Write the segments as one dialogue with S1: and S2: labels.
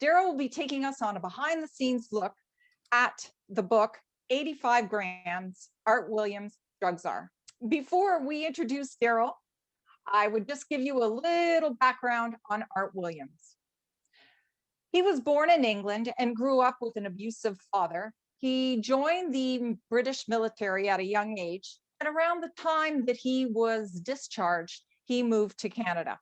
S1: Daryl will be taking us on a behind the scenes look at the book 85 Grams, Art Williams, Drug Czar. Before we introduce Daryl, I would just give you a little background on Art Williams. He was born in England and grew up with an abusive father. He joined the British military at a young age, and around the time that he was discharged, he moved to Canada.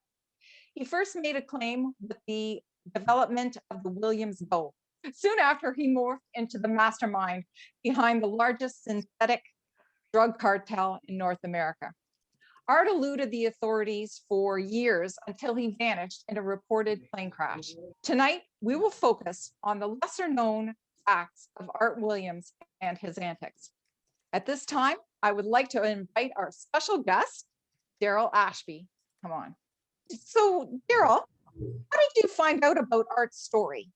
S1: He first made a claim with the development of the Williams bow. Soon after, he morphed into the mastermind behind the largest synthetic drug cartel in North America. Art eluded the authorities for years until he vanished in a reported plane crash. Tonight, we will focus on the lesser known acts of Art Williams and his antics. At this time, I would like to invite our special guest, Daryl Ashby. Come on. So, Daryl, how did you find out about Art's story?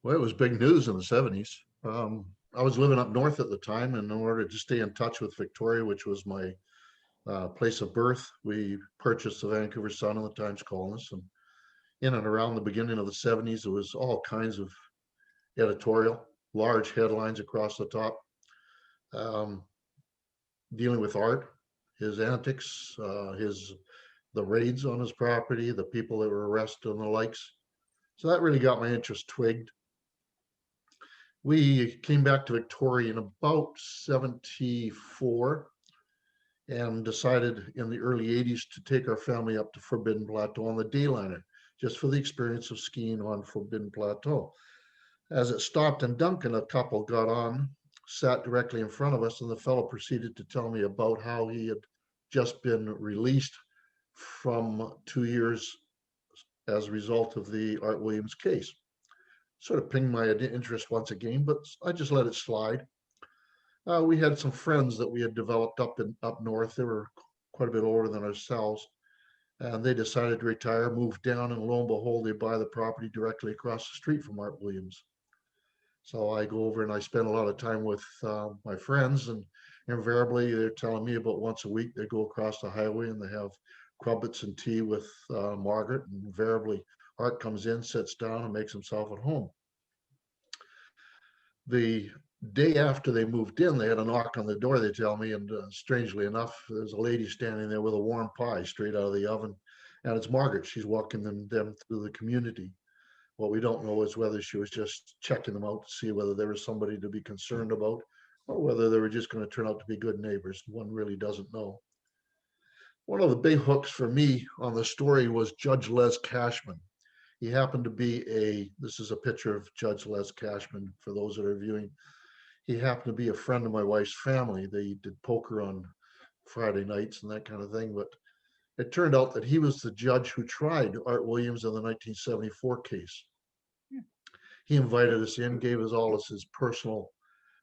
S2: Well, it was big news in the 70s. I was living up north at the time, and in order to stay in touch with Victoria, which was my place of birth, we purchased the Vancouver Sun and the Times Colonist. And in and around the beginning of the 70s, there was all kinds of editorial, large headlines across the top, dealing with Art, his antics, the raids on his property, the people that were arrested and the likes. So that really got my interest twigged. We came back to Victoria in about 74 and decided in the early 80s to take our family up to Forbidden Plateau on the Dayliner, just for the experience of skiing on Forbidden Plateau. As it stopped in Duncan, a couple got on, sat directly in front of us, and the fellow proceeded to tell me about how he had just been released from 2 years as a result of the Art Williams case. Sort of pinged my interest once again, but I just let it slide. We had some friends that we had developed up north. They were quite a bit older than ourselves, and they decided to retire, move down, and lo and behold, they buy the property directly across the street from Art Williams. So I go over and I spend a lot of time with my friends, and invariably they're telling me about once a week they go across the highway and they have crumpets and tea with Margaret, and invariably Art comes in, sits down, and makes himself at home. The day after they moved in, they had a knock on the door, they tell me, and strangely enough, there's a lady standing there with a warm pie straight out of the oven, and it's Margaret. She's walking them through the community. What we don't know is whether she was just checking them out to see whether there was somebody to be concerned about, or whether they were just going to turn out to be good neighbors. One really doesn't know. One of the big hooks for me on the story was Judge Les Cashman. He happened to be this is a picture of Judge Les Cashman for those that are viewing. He happened to be a friend of my wife's family. They did poker on Friday nights and that kind of thing, but it turned out that he was the judge who tried Art Williams in the 1974 case. He invited us in, gave us all of his personal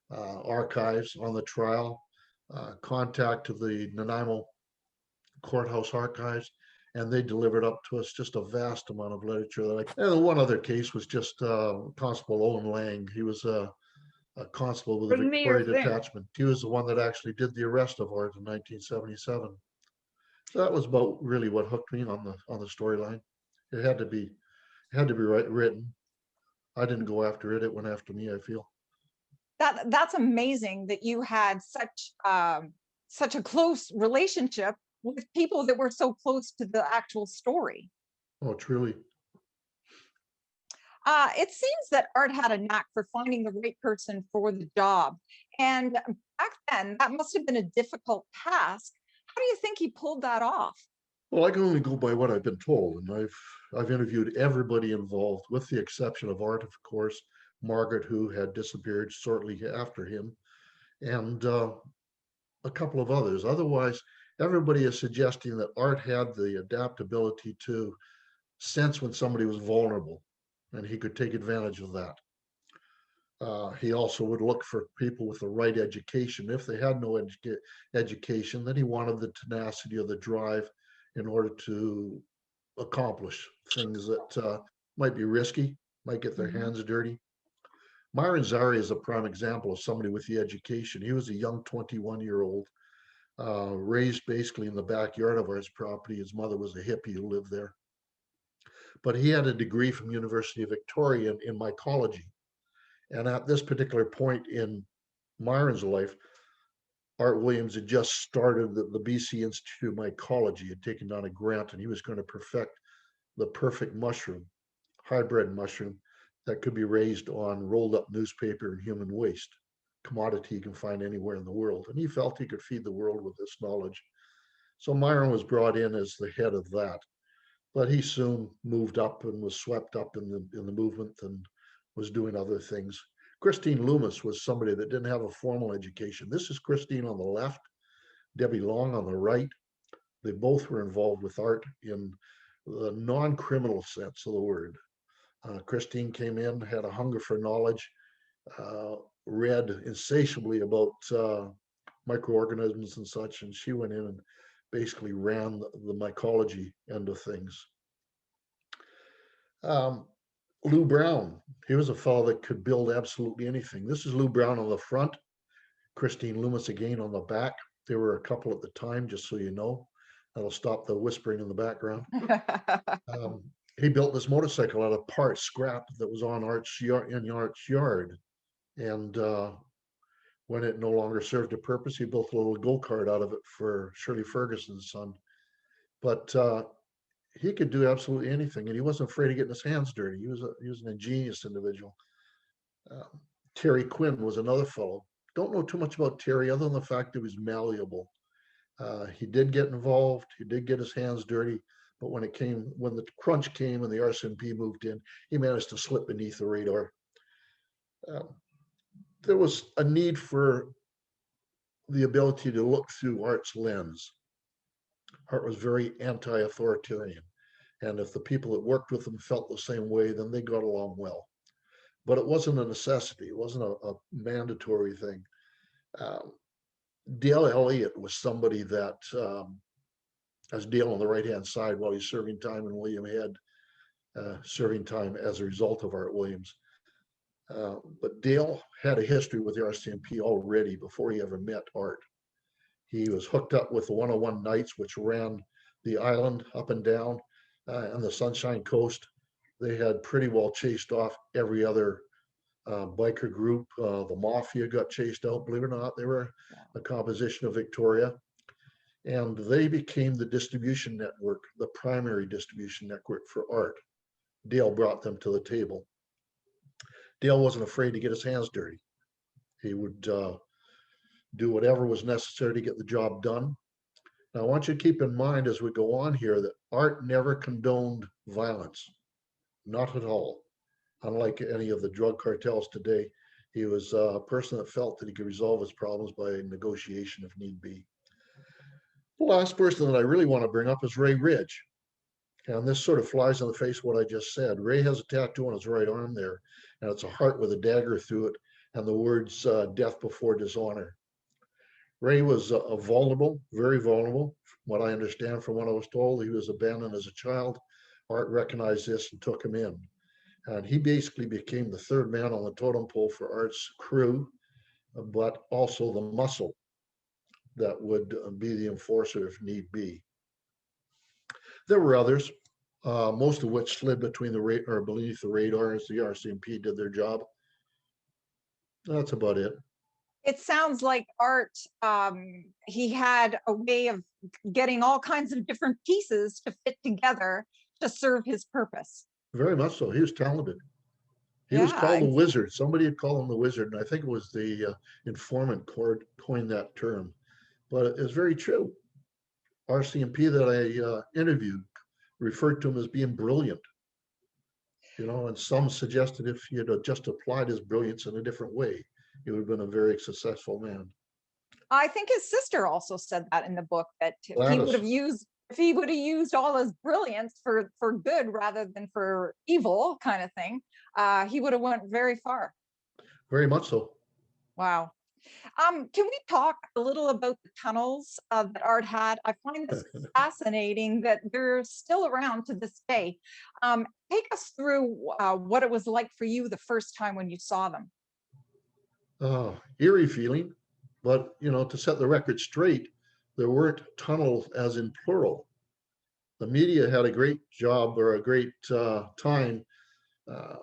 S2: archives on the trial, contact to the Nanaimo courthouse archives, and they delivered up to us just a vast amount of literature. And one other case was just Constable Owen Lang. He was a constable with the Victoria Detachment. He was the one that actually did the arrest of Art in 1977. So that was about really what hooked me on the storyline. It had to be written. I didn't go after it; it went after me, I feel.
S1: That's amazing that you had such a close relationship with people that were so close to the actual story.
S2: Oh, truly.
S1: It seems that Art had a knack for finding the right person for the job, and back then that must have been a difficult task. How do you think he pulled that off?
S2: Well, I can only go by what I've been told, and I've interviewed everybody involved, with the exception of Art, of course, Margaret, who had disappeared shortly after him, and a couple of others. Otherwise, everybody is suggesting that Art had the adaptability to sense when somebody was vulnerable, and he could take advantage of that. He also would look for people with the right education. If they had no education, then he wanted the tenacity or the drive in order to accomplish things that might be risky, might get their hands dirty. Myron Zari is a prime example of somebody with the education. He was a young 21-year-old, raised basically in the backyard of his property. His mother was a hippie who lived there. but he had a degree from University of Victoria in mycology. And at this particular point in Myron's life, Art Williams had just started the BC Institute of Mycology, had taken down a grant, and he was going to perfect the perfect mushroom, hybrid mushroom that could be raised on rolled up newspaper and human waste, commodity you can find anywhere in the world. And he felt he could feed the world with this knowledge. So Myron was brought in as the head of that, but he soon moved up and was swept up in the movement and was doing other things. Christine Loomis was somebody that didn't have a formal education. This is Christine on the left, Debbie Long on the right. They both were involved with art in the non-criminal sense of the word. Christine came in, had a hunger for knowledge, read insatiably about microorganisms and such, and she went in and basically ran the mycology end of things. Lou Brown, he was a fellow that could build absolutely anything. This is Lou Brown on the front, Christine Loomis again on the back. There were a couple at the time, just so you know. That'll stop the whispering in the background. He built this motorcycle out of parts, scrap that was on Art's yard. And when it no longer served a purpose, he built a little go-kart out of it for Shirley Ferguson's son. But he could do absolutely anything, and he wasn't afraid of getting his hands dirty. He was an ingenious individual. Terry Quinn was another fellow. Don't know too much about Terry other than the fact that he was malleable. He did get involved. He did get his hands dirty, but when the crunch came and the RCMP moved in, he managed to slip beneath the radar. There was a need for the ability to look through Art's lens. Art was very anti-authoritarian, and if the people that worked with him felt the same way, then they got along well. But it wasn't a necessity. It wasn't a mandatory thing. Dale Elliott was somebody that, as Dale on the right-hand side while he's serving time, and William Head serving time as a result of Art Williams. But Dale had a history with the RCMP already before he ever met Art. He was hooked up with the 101 Knights, which ran the island up and down and the Sunshine Coast. They had pretty well chased off every other biker group. The Mafia got chased out, believe it or not. They were a composition of Victoria. And they became the distribution network, the primary distribution network for Art. Dale brought them to the table. Dale wasn't afraid to get his hands dirty. He would do whatever was necessary to get the job done. Now, I want you to keep in mind as we go on here that Art never condoned violence, not at all. Unlike any of the drug cartels today, he was a person that felt that he could resolve his problems by negotiation if need be. The last person that I really want to bring up is Ray Ridge. And this sort of flies in the face of what I just said. Ray has a tattoo on his right arm there, and it's a heart with a dagger through it, and the words death before dishonor. Ray was vulnerable, very vulnerable. From what I understand from what I was told, he was abandoned as a child. Art recognized this and took him in. And he basically became the third man on the totem pole for Art's crew, but also the muscle that would be the enforcer if need be. There were others, most of which slid between beneath the radar as the RCMP did their job. That's about it.
S1: It sounds like Art, he had a way of getting all kinds of different pieces to fit together to serve his purpose.
S2: Very much so. He was talented. He was called the Wizard. Somebody had called him the Wizard, and I think it was the informant coined that term. But it's very true. RCMP that I interviewed referred to him as being brilliant. You know, and some suggested if he had just applied his brilliance in a different way, he would have been a very successful man.
S1: I think his sister also said that in the book, that
S2: Ladys.
S1: if he would have used all his brilliance for good rather than for evil kind of thing, he would have went very far.
S2: Very much so.
S1: Wow. Can we talk a little about the tunnels that Art had? I find this fascinating that they're still around to this day. Take us through what it was like for you the first time when you saw them.
S2: Eerie feeling, but you know, to set the record straight, there weren't tunnels as in plural. the media had a great job or a great time uh,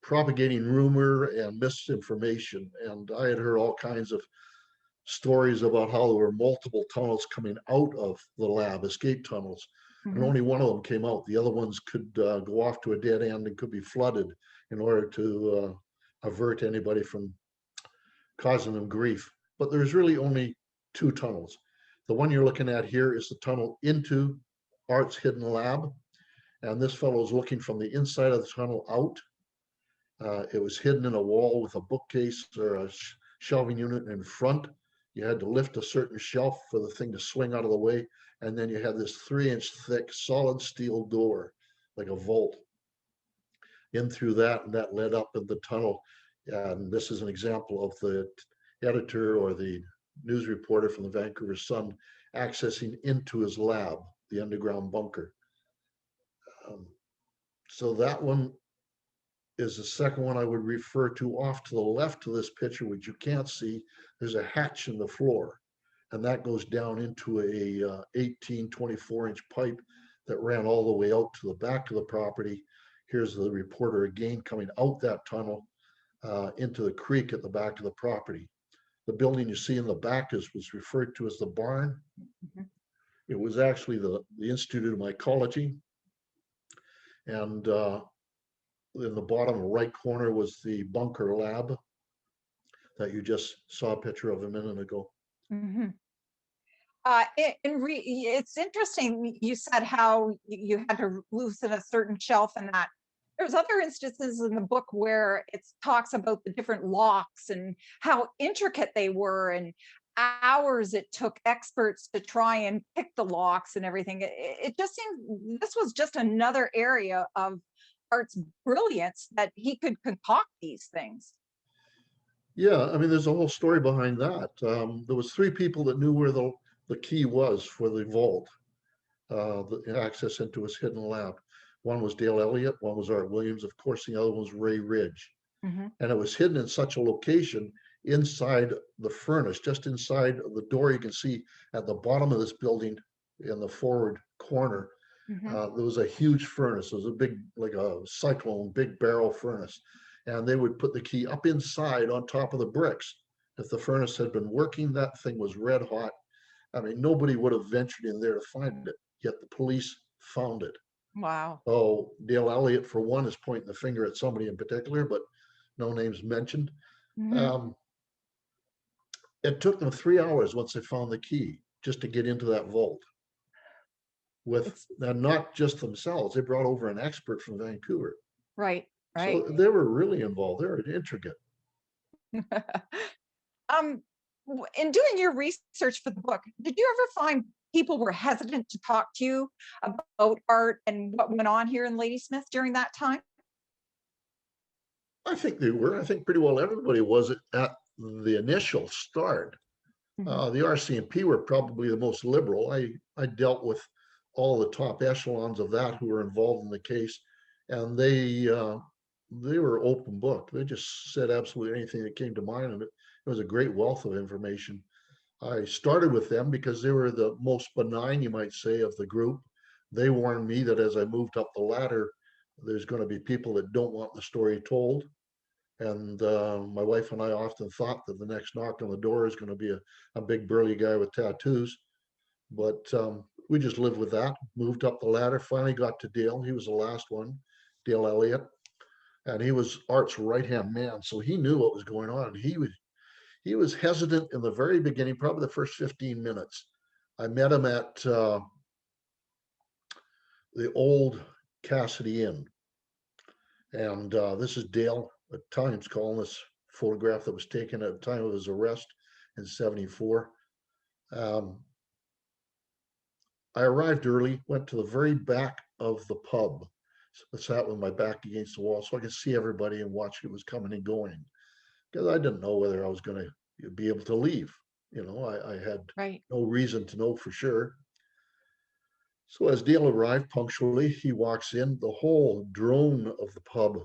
S2: propagating rumor and misinformation. And I had heard all kinds of stories about how there were multiple tunnels coming out of the lab, escape tunnels, and
S1: Mhm.
S2: only one of them came out. The other ones could go off to a dead end and could be flooded in order to avert anybody from causing them grief. But there's really only two tunnels. The one you're looking at here is the tunnel into Art's hidden lab. And this fellow is looking from the inside of the tunnel out. It was hidden in a wall with a bookcase or a shelving unit in front. You had to lift a certain shelf for the thing to swing out of the way. And then you had this 3-inch thick solid steel door, like a vault, in through that, and that led up in the tunnel. And this is an example of the editor or the news reporter from the Vancouver Sun accessing into his lab, the underground bunker. Um, so that one is the second one I would refer to. Off to the left of this picture, which you can't see, there's a hatch in the floor, and that goes down into a 18, 24-inch pipe that ran all the way out to the back of the property. Here's the reporter again coming out that tunnel into the creek at the back of the property. The building you see in the back was referred to as the barn.
S1: Mhm.
S2: It was actually the Institute of Mycology, and in the bottom right corner was the bunker lab that you just saw a picture of a minute ago.
S1: Mhm. It's interesting. You said how you had to loosen a certain shelf and that. There's other instances in the book where it talks about the different locks and how intricate they were and hours it took experts to try and pick the locks and everything. It just seemed this was just another area of Art's brilliance that he could concoct these things.
S2: Yeah, I mean, there's a whole story behind that. There was three people that knew where the key was for the vault, the access into his hidden lab. One was Dale Elliott, one was Art Williams, of course, the other one was Ray Ridge.
S1: Mhm.
S2: And it was hidden in such a location inside the furnace, just inside the door. You can see at the bottom of this building in the forward corner,
S1: Mhm.
S2: there was a huge furnace. It was a big, like a cyclone, big barrel furnace. And they would put the key up inside on top of the bricks. If the furnace had been working, that thing was red hot. I mean, nobody would have ventured in there to find it, yet the police found it.
S1: Wow.
S2: Oh, Dale Elliott, for one, is pointing the finger at somebody in particular, but no names mentioned.
S1: Mhm.
S2: Um, it took them 3 hours once they found the key just to get into that vault with,
S1: It's
S2: and not just themselves. They brought over an expert from Vancouver.
S1: right,
S2: So
S1: right.
S2: they were really involved. They were intricate.
S1: Um, in doing your research for the book, did you ever find people were hesitant to talk to you about Art and what went on here in Ladysmith during that time?
S2: I think they were. I think pretty well everybody was at the initial start.
S1: Mhm.
S2: The RCMP were probably the most liberal. I dealt with all the top echelons of that who were involved in the case, and they were open book. They just said absolutely anything that came to mind, and it was a great wealth of information. I started with them because they were the most benign, you might say, of the group. They warned me that as I moved up the ladder, there's going to be people that don't want the story told. And my wife and I often thought that the next knock on the door is going to be a big burly guy with tattoos. But we just lived with that, moved up the ladder, finally got to Dale. He was the last one, Dale Elliott. And he was Art's right-hand man. So he knew what was going on. He was hesitant in the very beginning, probably the first 15 minutes. I met him at the old Cassidy Inn. And this is Dale at times calling this photograph that was taken at the time of his arrest in 74. Um, I arrived early, went to the very back of the pub. I sat with my back against the wall so I could see everybody and watch who was coming and going. Because I didn't know whether I was going to be able to leave. I had
S1: Right.
S2: no reason to know for sure. So as Dale arrived punctually, he walks in. The whole drone of the pub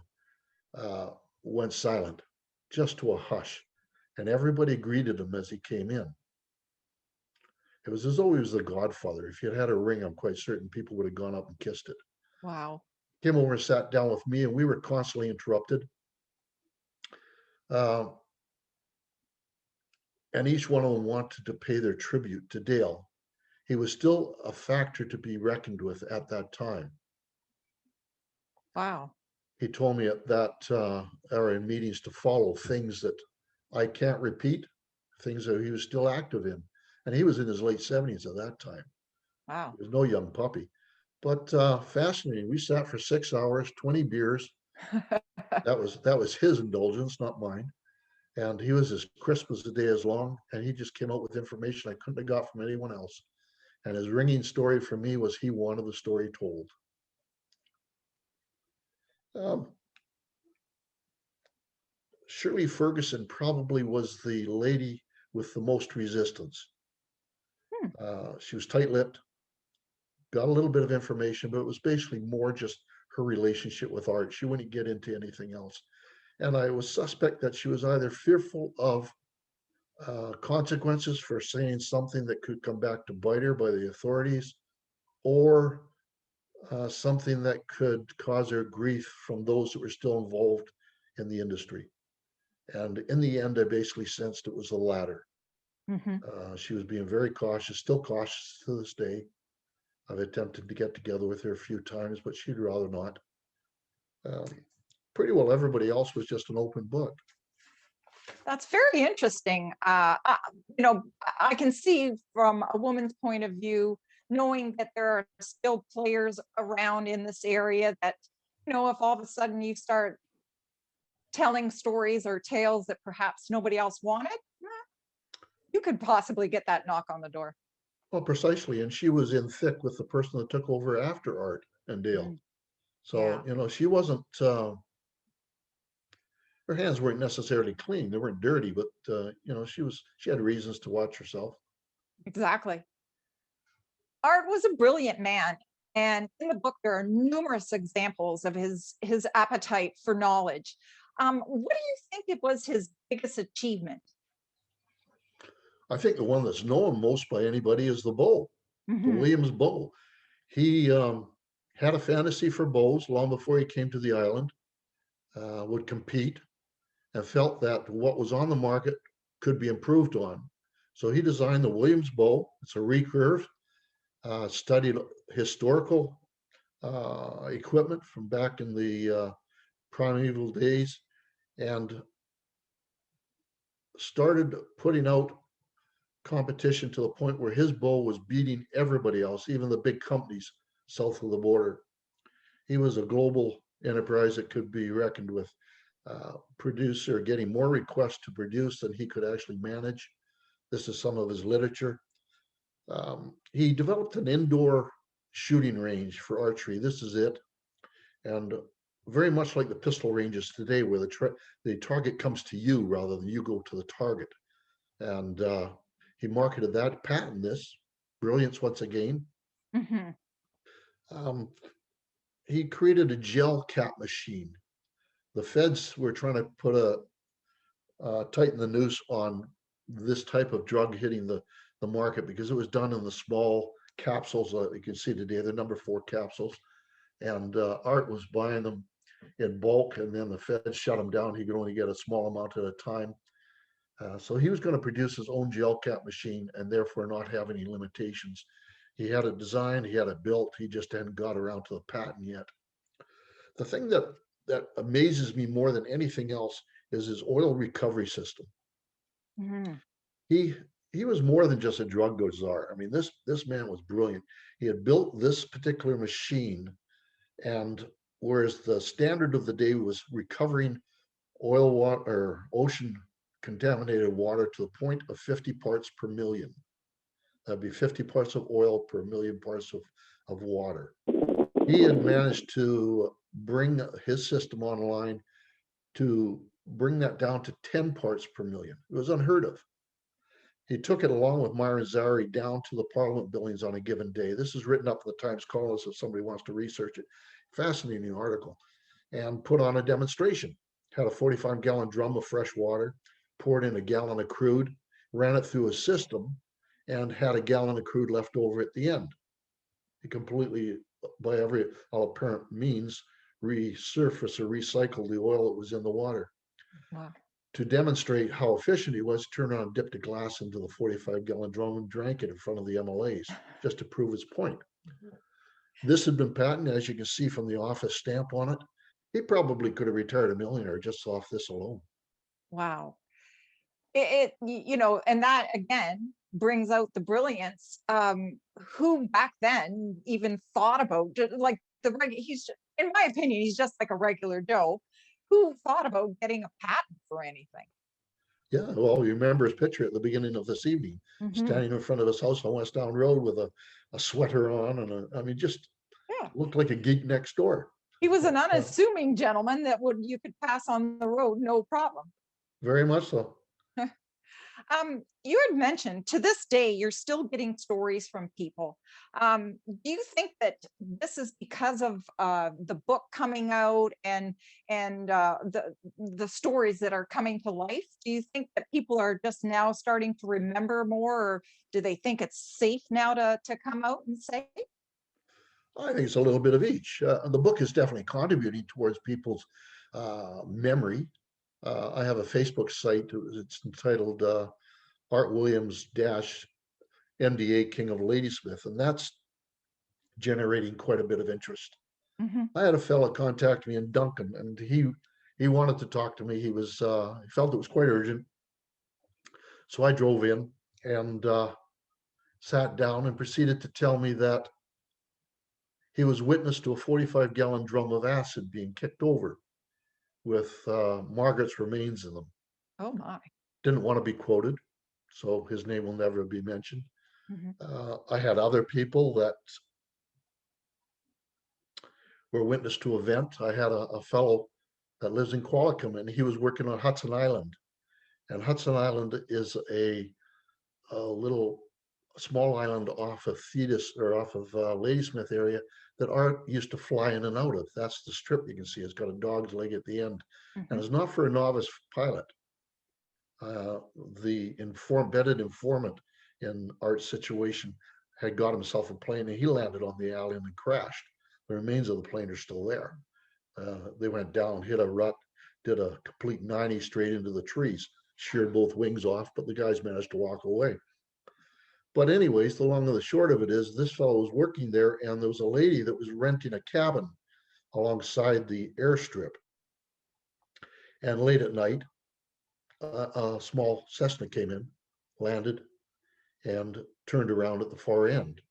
S2: uh, went silent, just to a hush, and everybody greeted him as he came in. It was as though he was the godfather. If he had had a ring, I'm quite certain people would have gone up and kissed it.
S1: Wow.
S2: Came over and sat down with me, and we were constantly interrupted. Uh, and each one of them wanted to pay their tribute to Dale. He was still a factor to be reckoned with at that time.
S1: Wow.
S2: He told me at that or in meetings to follow things that I can't repeat, things that he was still active in. And he was in his late 70s at that time.
S1: Wow.
S2: He was no young puppy. But fascinating. We sat for 6 hours, 20 beers. That was his indulgence, not mine. And he was as crisp as the day is long. And he just came out with information I couldn't have got from anyone else. And his ringing story for me was he wanted the story told. Shirley Ferguson probably was the lady with the most resistance. She was tight-lipped, got a little bit of information, but it was basically more just her relationship with art. She wouldn't get into anything else. And I was suspect that she was either fearful of consequences for saying something that could come back to bite her by the authorities, or something that could cause her grief from those that were still involved in the industry. And in the end, I basically sensed it was the latter.
S1: Mm-hmm.
S2: She was being very cautious, still cautious to this day. I've attempted to get together with her a few times, but she'd rather not. Um, Pretty well everybody else was just an open book.
S1: That's very interesting. You know, I can see from a woman's point of view, knowing that there are still players around in this area that, you know, if all of a sudden you start telling stories or tales that perhaps nobody else wanted, you could possibly get that knock on the door.
S2: Well, precisely. And she was in thick with the person that took over after Art and Dale.
S1: Mm,
S2: So,
S1: yeah,
S2: you know, she wasn't, her hands weren't necessarily clean. They weren't dirty, but, you know, she had reasons to watch herself.
S1: exactly. Art was a brilliant man. And in the book, there are numerous examples of his appetite for knowledge. What do you think it was his biggest achievement?
S2: I think the one that's known most by anybody is the bow, the
S1: Mhm.
S2: Williams bow. He had a fantasy for bows long before he came to the island, would compete, and felt that what was on the market could be improved on. So he designed the Williams bow. It's a recurve, studied historical equipment from back in the primeval days, and started putting out competition to the point where his bow was beating everybody else, even the big companies south of the border. He was a global enterprise that could be reckoned with. Producer getting more requests to produce than he could actually manage. This is some of his literature. He developed an indoor shooting range for archery. This is it. And very much like the pistol ranges today, where the target comes to you rather than you go to the target. And he marketed that, patented this, brilliance once again.
S1: Mhm.
S2: Um, he created a gel cap machine. The feds were trying to put tighten the noose on this type of drug hitting the market because it was done in the small capsules that you can see today. They're number 4 capsules, and Art was buying them in bulk, and then the feds shut him down. He could only get a small amount at a time. So he was going to produce his own gel cap machine and therefore not have any limitations. He had it designed, he had it built, he just hadn't got around to the patent yet. The thing that amazes me more than anything else is his oil recovery system.
S1: Mhm.
S2: He he was more than just a drug czar. I mean, this man was brilliant. He had built this particular machine, and whereas the standard of the day was recovering oil water or ocean contaminated water to the point of 50 parts per million. That'd be 50 parts of oil per million parts of water. He had managed to bring his system online to bring that down to 10 parts per million. It was unheard of. He took it along with Myron Zari down to the Parliament buildings on a given day. This is written up in the Times Colonist if somebody wants to research it. Fascinating article. And put on a demonstration. Had a 45-gallon drum of fresh water, poured in a gallon of crude, ran it through a system, and had a gallon of crude left over at the end. He completely, by every all apparent means, resurfaced or recycled the oil that was in the water.
S1: Wow.
S2: To demonstrate how efficient he was, turned around and dipped a glass into the 45-gallon drum and drank it in front of the MLAs just to prove his point. This had been patented, as you can see from the office stamp on it. He probably could have retired a millionaire just off this alone.
S1: Wow. And that again brings out the brilliance. Who back then even thought about like he's, in my opinion, he's just like a regular Joe. Who thought about getting a patent for anything?
S2: Yeah, well, you remember his picture at the beginning of this evening, standing in front of his house on West Down Road with a sweater on and I mean, just
S1: Yeah.
S2: looked like a geek next door.
S1: He was an unassuming gentleman that you could pass on the road, no problem.
S2: Very much so.
S1: You had mentioned to this day, you're still getting stories from people. Do you think that this is because of the book coming out and the stories that are coming to life? Do you think that people are just now starting to remember more, or do they think it's safe now to come out and say?
S2: I think it's a little bit of each. The book is definitely contributing towards people's memory. I have a Facebook site. It's entitled Art Williams MDA King of Ladysmith, and that's generating quite a bit of interest. I had a fellow contact me in Duncan, and he wanted to talk to me. He felt it was quite urgent, so I drove in and sat down and proceeded to tell me that he was witness to a 45-gallon drum of acid being kicked over with Margaret's remains in them.
S1: Oh my.
S2: Didn't want to be quoted, so his name will never be mentioned. I had other people that were witness to event. I had a fellow that lives in Qualicum, and he was working on Hudson Island. And Hudson Island is a little small island off of Thetis or off of Ladysmith area that Art used to fly in and out of. That's the strip you can see. It's got a dog's leg at the end, and it's not for a novice pilot. The embedded informant in Art's situation had got himself a plane, and he landed on the island and crashed. The remains of the plane are still there. They went down, hit a rut, did a complete 90 straight into the trees, sheared both wings off, but the guys managed to walk away. But anyways, the long and the short of it is this fellow was working there, and there was a lady that was renting a cabin alongside the airstrip. And late at night, a small Cessna came in, landed, and turned around at the far end,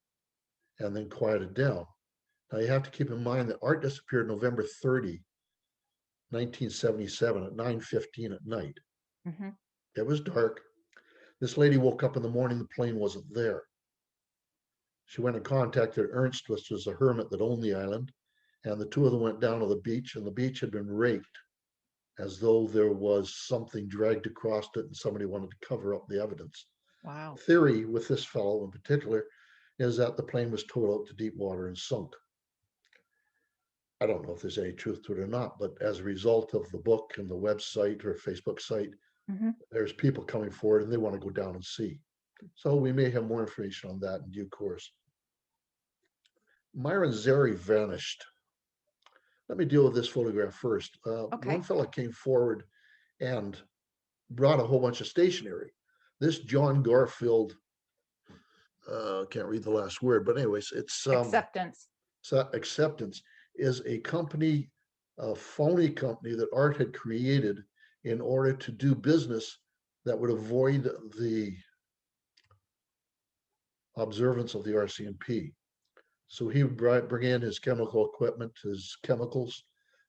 S2: and then quieted down. Now you have to keep in mind that Art disappeared November 30, 1977 at 9:15 at night. It was dark. This lady woke up in the morning, the plane wasn't there. She went and contacted Ernst, which was a hermit that owned the island, and the two of them went down to the beach, and the beach had been raked as though there was something dragged across it and somebody wanted to cover up the evidence.
S1: Wow.
S2: Theory with this fellow in particular is that the plane was towed out to deep water and sunk. I don't know if there's any truth to it or not, but as a result of the book and the website or Facebook site, there's people coming forward and they want to go down and see. So we may have more information on that in due course. Myron Zeri vanished. Let me deal with this photograph first. One fellow came forward and brought a whole bunch of stationery. This John Garfield, can't read the last word, but anyways, it's
S1: acceptance.
S2: Acceptance is a company, a phony company that Art had created in order to do business that would avoid the observance of the RCMP. So he would bring in his chemical equipment, his chemicals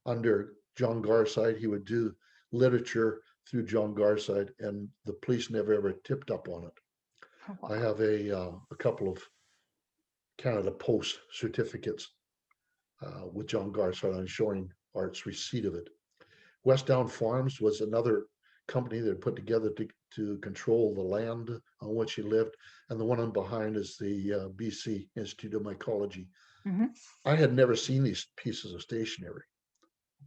S2: under John Garside. He would do literature through John Garside, and the police never ever tipped up on it.
S1: Oh, wow.
S2: I have a couple of Canada Post certificates with John Garside on showing Art's receipt of it. West Down Farms was another company that put together to control the land on which he lived. And the one on behind is the BC Institute of Mycology. I had never seen these pieces of stationery,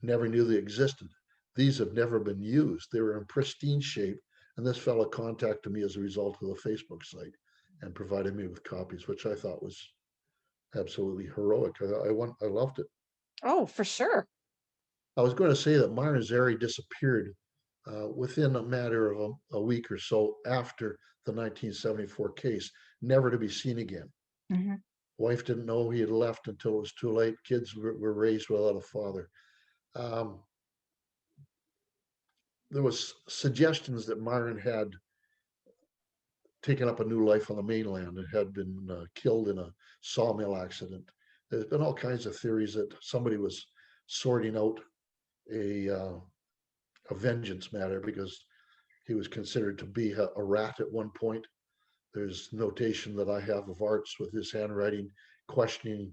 S2: never knew they existed. These have never been used. They were in pristine shape. And this fellow contacted me as a result of the Facebook site. and provided me with copies, which I thought was absolutely heroic. I loved it.
S1: Oh, for sure.
S2: I was going to say that Myron Zeri disappeared within a matter of a week or so after the 1974 case, never to be seen again.
S1: Mhm.
S2: Wife didn't know he had left until it was too late. Kids were raised without a father. There was suggestions that Myron had taken up a new life on the mainland and had been killed in a sawmill accident. There's been all kinds of theories that somebody was sorting out a vengeance matter because he was considered to be a rat at one point. There's notation that I have of Arts with his handwriting questioning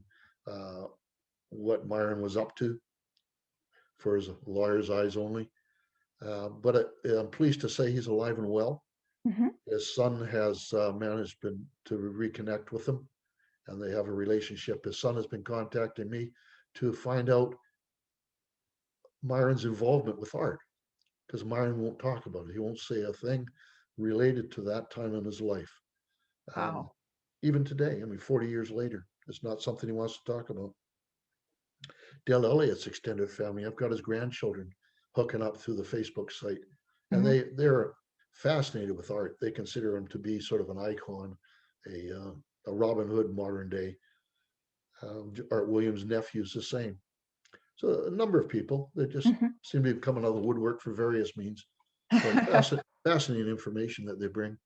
S2: what Myron was up to for his lawyer's eyes only. But I'm pleased to say he's alive and well.
S1: Mhm.
S2: His son has managed to reconnect with him, and they have a relationship. His son has been contacting me to find out Myron's involvement with art, because Myron won't talk about it. He won't say a thing related to that time in his life.
S1: Wow.
S2: Even today, 40 years later, it's not something he wants to talk about. Dale Elliott's extended family, I've got his grandchildren hooking up through the Facebook site, and
S1: Mhm.
S2: they're fascinated with art. They consider him to be sort of an icon, a Robin Hood modern day. Art Williams' nephew is the same. So a number of people that just
S1: Mhm.
S2: seem to be coming out of the woodwork for various means. So fascinating information that they bring.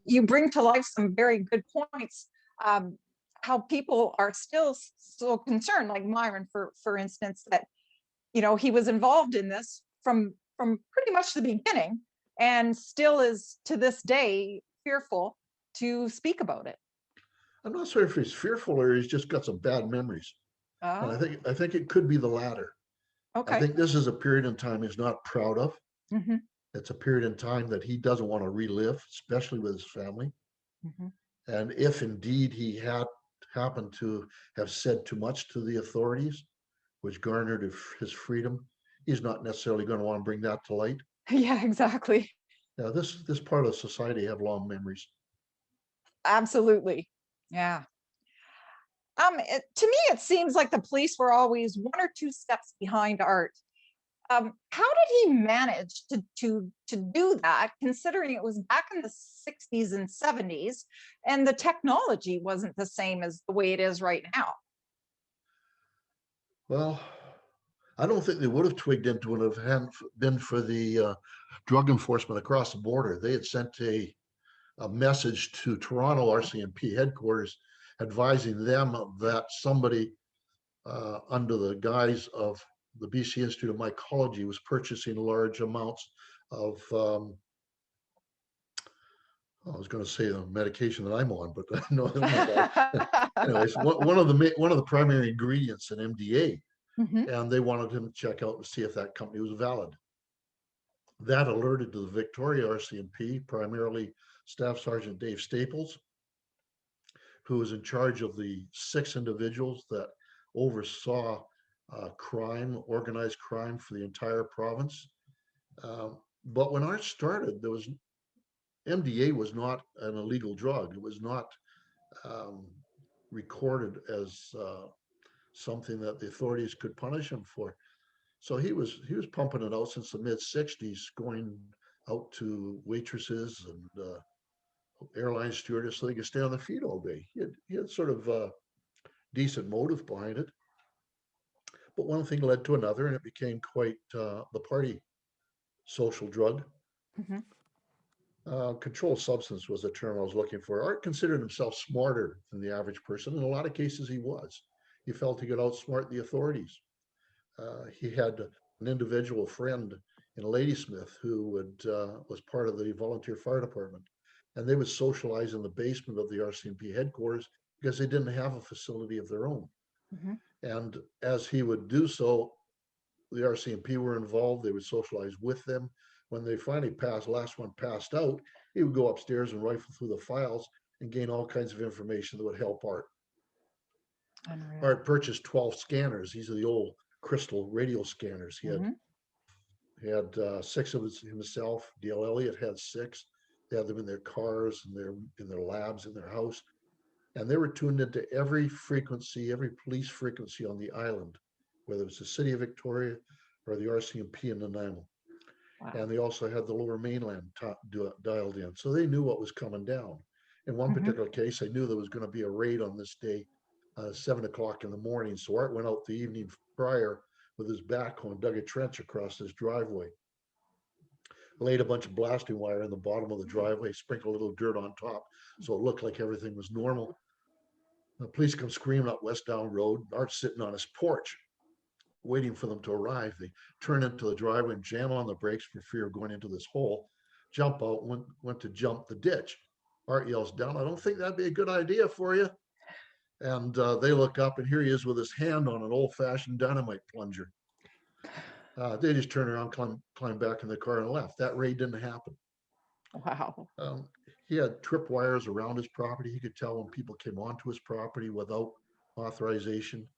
S1: You bring to life some very good points. Um, how people are still so concerned, like Myron, for instance, that he was involved in this from pretty much the beginning, and still is to this day fearful to speak about it.
S2: I'm not sure if he's fearful or he's just got some bad memories. And
S1: Oh,
S2: I think it could be the latter. I
S1: okay.
S2: think this is a period in time he's not proud of.
S1: Hmm.
S2: It's a period in time that he doesn't want to relive, especially with his family.
S1: Hmm.
S2: And if indeed he had happened to have said too much to the authorities, which garnered his freedom, he's not necessarily going to want to bring that to light.
S1: Yeah, exactly.
S2: Now, this part of society have long memories.
S1: Absolutely. Yeah. To me, it seems like the police were always one or two steps behind art. How did he manage to do that, considering it was back in the 60s and 70s, and the technology wasn't the same as the way it is right now?
S2: Well, I don't think they would have twigged into it if it hadn't been for the drug enforcement across the border. They had sent a message to Toronto RCMP headquarters advising them that somebody under the guise of the BC Institute of Mycology was purchasing large amounts of, I was going to say the medication that I'm on, but no, not that. Anyways, one of the primary ingredients in MDA,
S1: Mhm.
S2: and they wanted him to check out and see if that company was valid. That alerted to the Victoria RCMP, primarily Staff Sergeant Dave Staples, who was in charge of the 6 individuals that oversaw organized crime for the entire province. But when Art started, MDA was not an illegal drug. It was not um, recorded as something that the authorities could punish him for. So he was pumping it out since the mid '60s, going out to waitresses and airline stewardess so they could stay on their feet all day. He had sort of a decent motive behind it. But one thing led to another, and it became quite the party social drug.
S1: Mhm.
S2: Controlled substance was the term I was looking for. Art considered himself smarter than the average person. In a lot of cases, he was. He felt he could outsmart the authorities. He had an individual friend in Ladysmith who was part of the volunteer fire department, and they would socialize in the basement of the RCMP headquarters because they didn't have a facility of their own.
S1: Mhm.
S2: And as he would do so, the RCMP were involved. They would socialize with them. When they finally last one passed out, he would go upstairs and rifle through the files and gain all kinds of information that would help Art.
S1: Unreal.
S2: Art purchased 12 scanners. These are the old crystal radio scanners. He had
S1: Mhm.
S2: 6 of himself. D.L. Elliott had 6. They had them in their cars and in their labs, in their house. And they were tuned into every frequency, every police frequency on the island, whether it was the city of Victoria or the RCMP in Nanaimo.
S1: Wow.
S2: And they also had the lower mainland dialed in. So they knew what was coming down. In one particular case, they knew there was going to be a raid on this day, 7 o'clock in the morning. So Art went out the evening prior with his backhoe and dug a trench across his driveway, laid a bunch of blasting wire in the bottom of the driveway, sprinkled a little dirt on top so it looked like everything was normal. The police come screaming up West Down Road. Art's sitting on his porch, waiting for them to arrive. They turn into the driveway and jam on the brakes for fear of going into this hole, jump out, went to jump the ditch. Art yells down, "I don't think that'd be a good idea for you." And they look up, and here he is with his hand on an old-fashioned dynamite plunger. They just turned around, climbed back in the car and left. That raid didn't happen.
S1: Wow.
S2: He had trip wires around his property. He could tell when people came onto his property without authorization.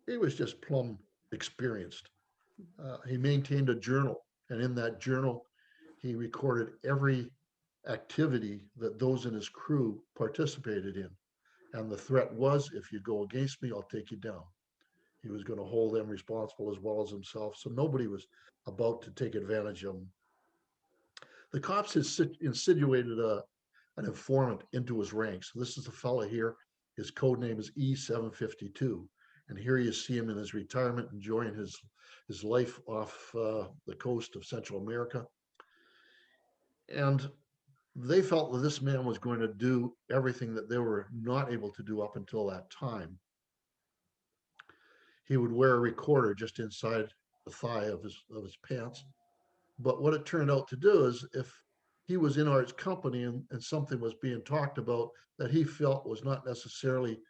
S2: He was just plumb experienced. He maintained a journal, and in that journal, he recorded every activity that those in his crew participated in. And the threat was, if you go against me, I'll take you down. He was going to hold them responsible as well as himself. So nobody was about to take advantage of him. The cops had insinuated an informant into his ranks. This is the fellow here. His code name is E752. And here you see him in his retirement, enjoying his life off the coast of Central America. And they felt that this man was going to do everything that they were not able to do up until that time. He would wear a recorder just inside the thigh of his pants. But what it turned out to do is, if he was in Art's company and something was being talked about that he felt was not necessarily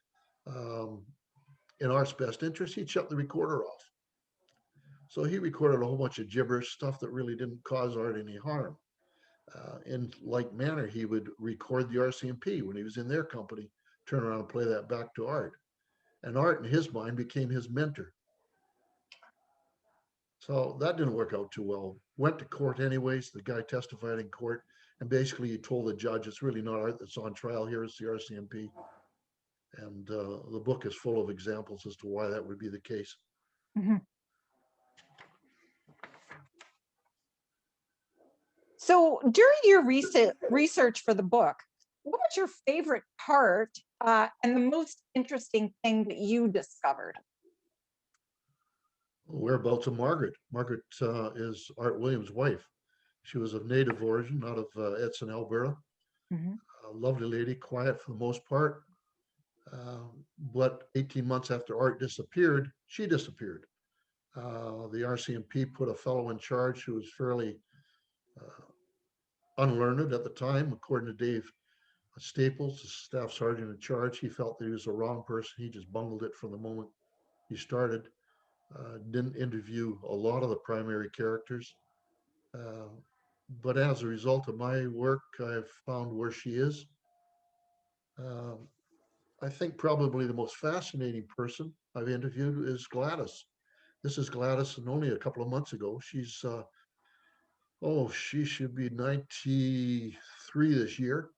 S2: in Art's best interest, he'd shut the recorder off. So he recorded a whole bunch of gibberish, stuff that really didn't cause Art any harm. In like manner, he would record the RCMP when he was in their company, turn around and play that back to Art. And Art, in his mind, became his mentor. So that didn't work out too well. Went to court anyways. The guy testified in court, and basically he told the judge, it's really not Art that's on trial here, it's the RCMP. And the book is full of examples as to why that would be the case.
S1: So during your research for the book, what was your favorite part and the most interesting thing that you discovered?
S2: Whereabouts of Margaret. Margaret is Art Williams' wife. She was of native origin, out of Edson, Alberta. A lovely lady, quiet for the most part. But 18 months after Art disappeared, she disappeared. The RCMP put a fellow in charge who was fairly unlearned at the time, according to Dave Staples, the staff sergeant in charge. He felt that he was the wrong person. He just bungled it from the moment he started. Didn't interview a lot of the primary characters. But as a result of my work, I've found where she is. I think probably the most fascinating person I've interviewed is Gladys. This is Gladys, and only a couple of months ago. She's, she should be 93 this year.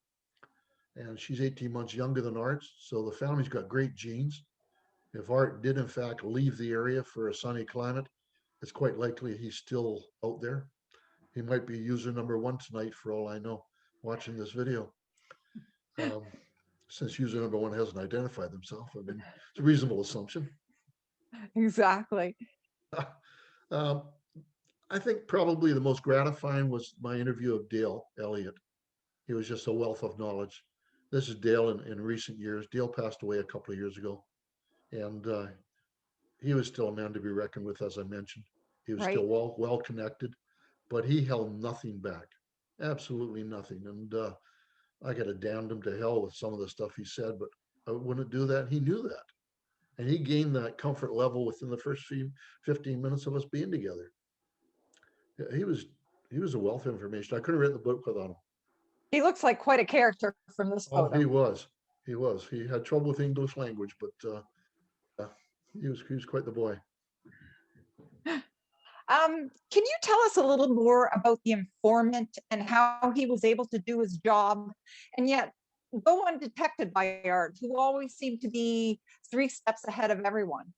S2: And she's 18 months younger than Art. So the family's got great genes. If Art did in fact leave the area for a sunny climate, it's quite likely he's still out there. He might be user number 1 tonight, for all I know, watching this video. Since user number 1 hasn't identified themselves, I mean, it's a reasonable assumption.
S1: Exactly.
S2: I think probably the most gratifying was my interview of Dale Elliott. He was just a wealth of knowledge. This is Dale in recent years. Dale passed away a couple of years ago, and he was still a man to be reckoned with, as I mentioned. He was still well connected, but he held nothing back, absolutely nothing. And I could have damned him to hell with some of the stuff he said, but I wouldn't do that. He knew that. And he gained that comfort level within the first 15 minutes of us being together. He was a wealth of information. I couldn't have written the book without him.
S1: He looks like quite a character from this photo.
S2: Oh, he was. He had trouble with English language, but he was quite the boy.
S1: Can you tell us a little more about the informant and how he was able to do his job and yet go undetected by Art, who always seemed to be 3 steps ahead of everyone?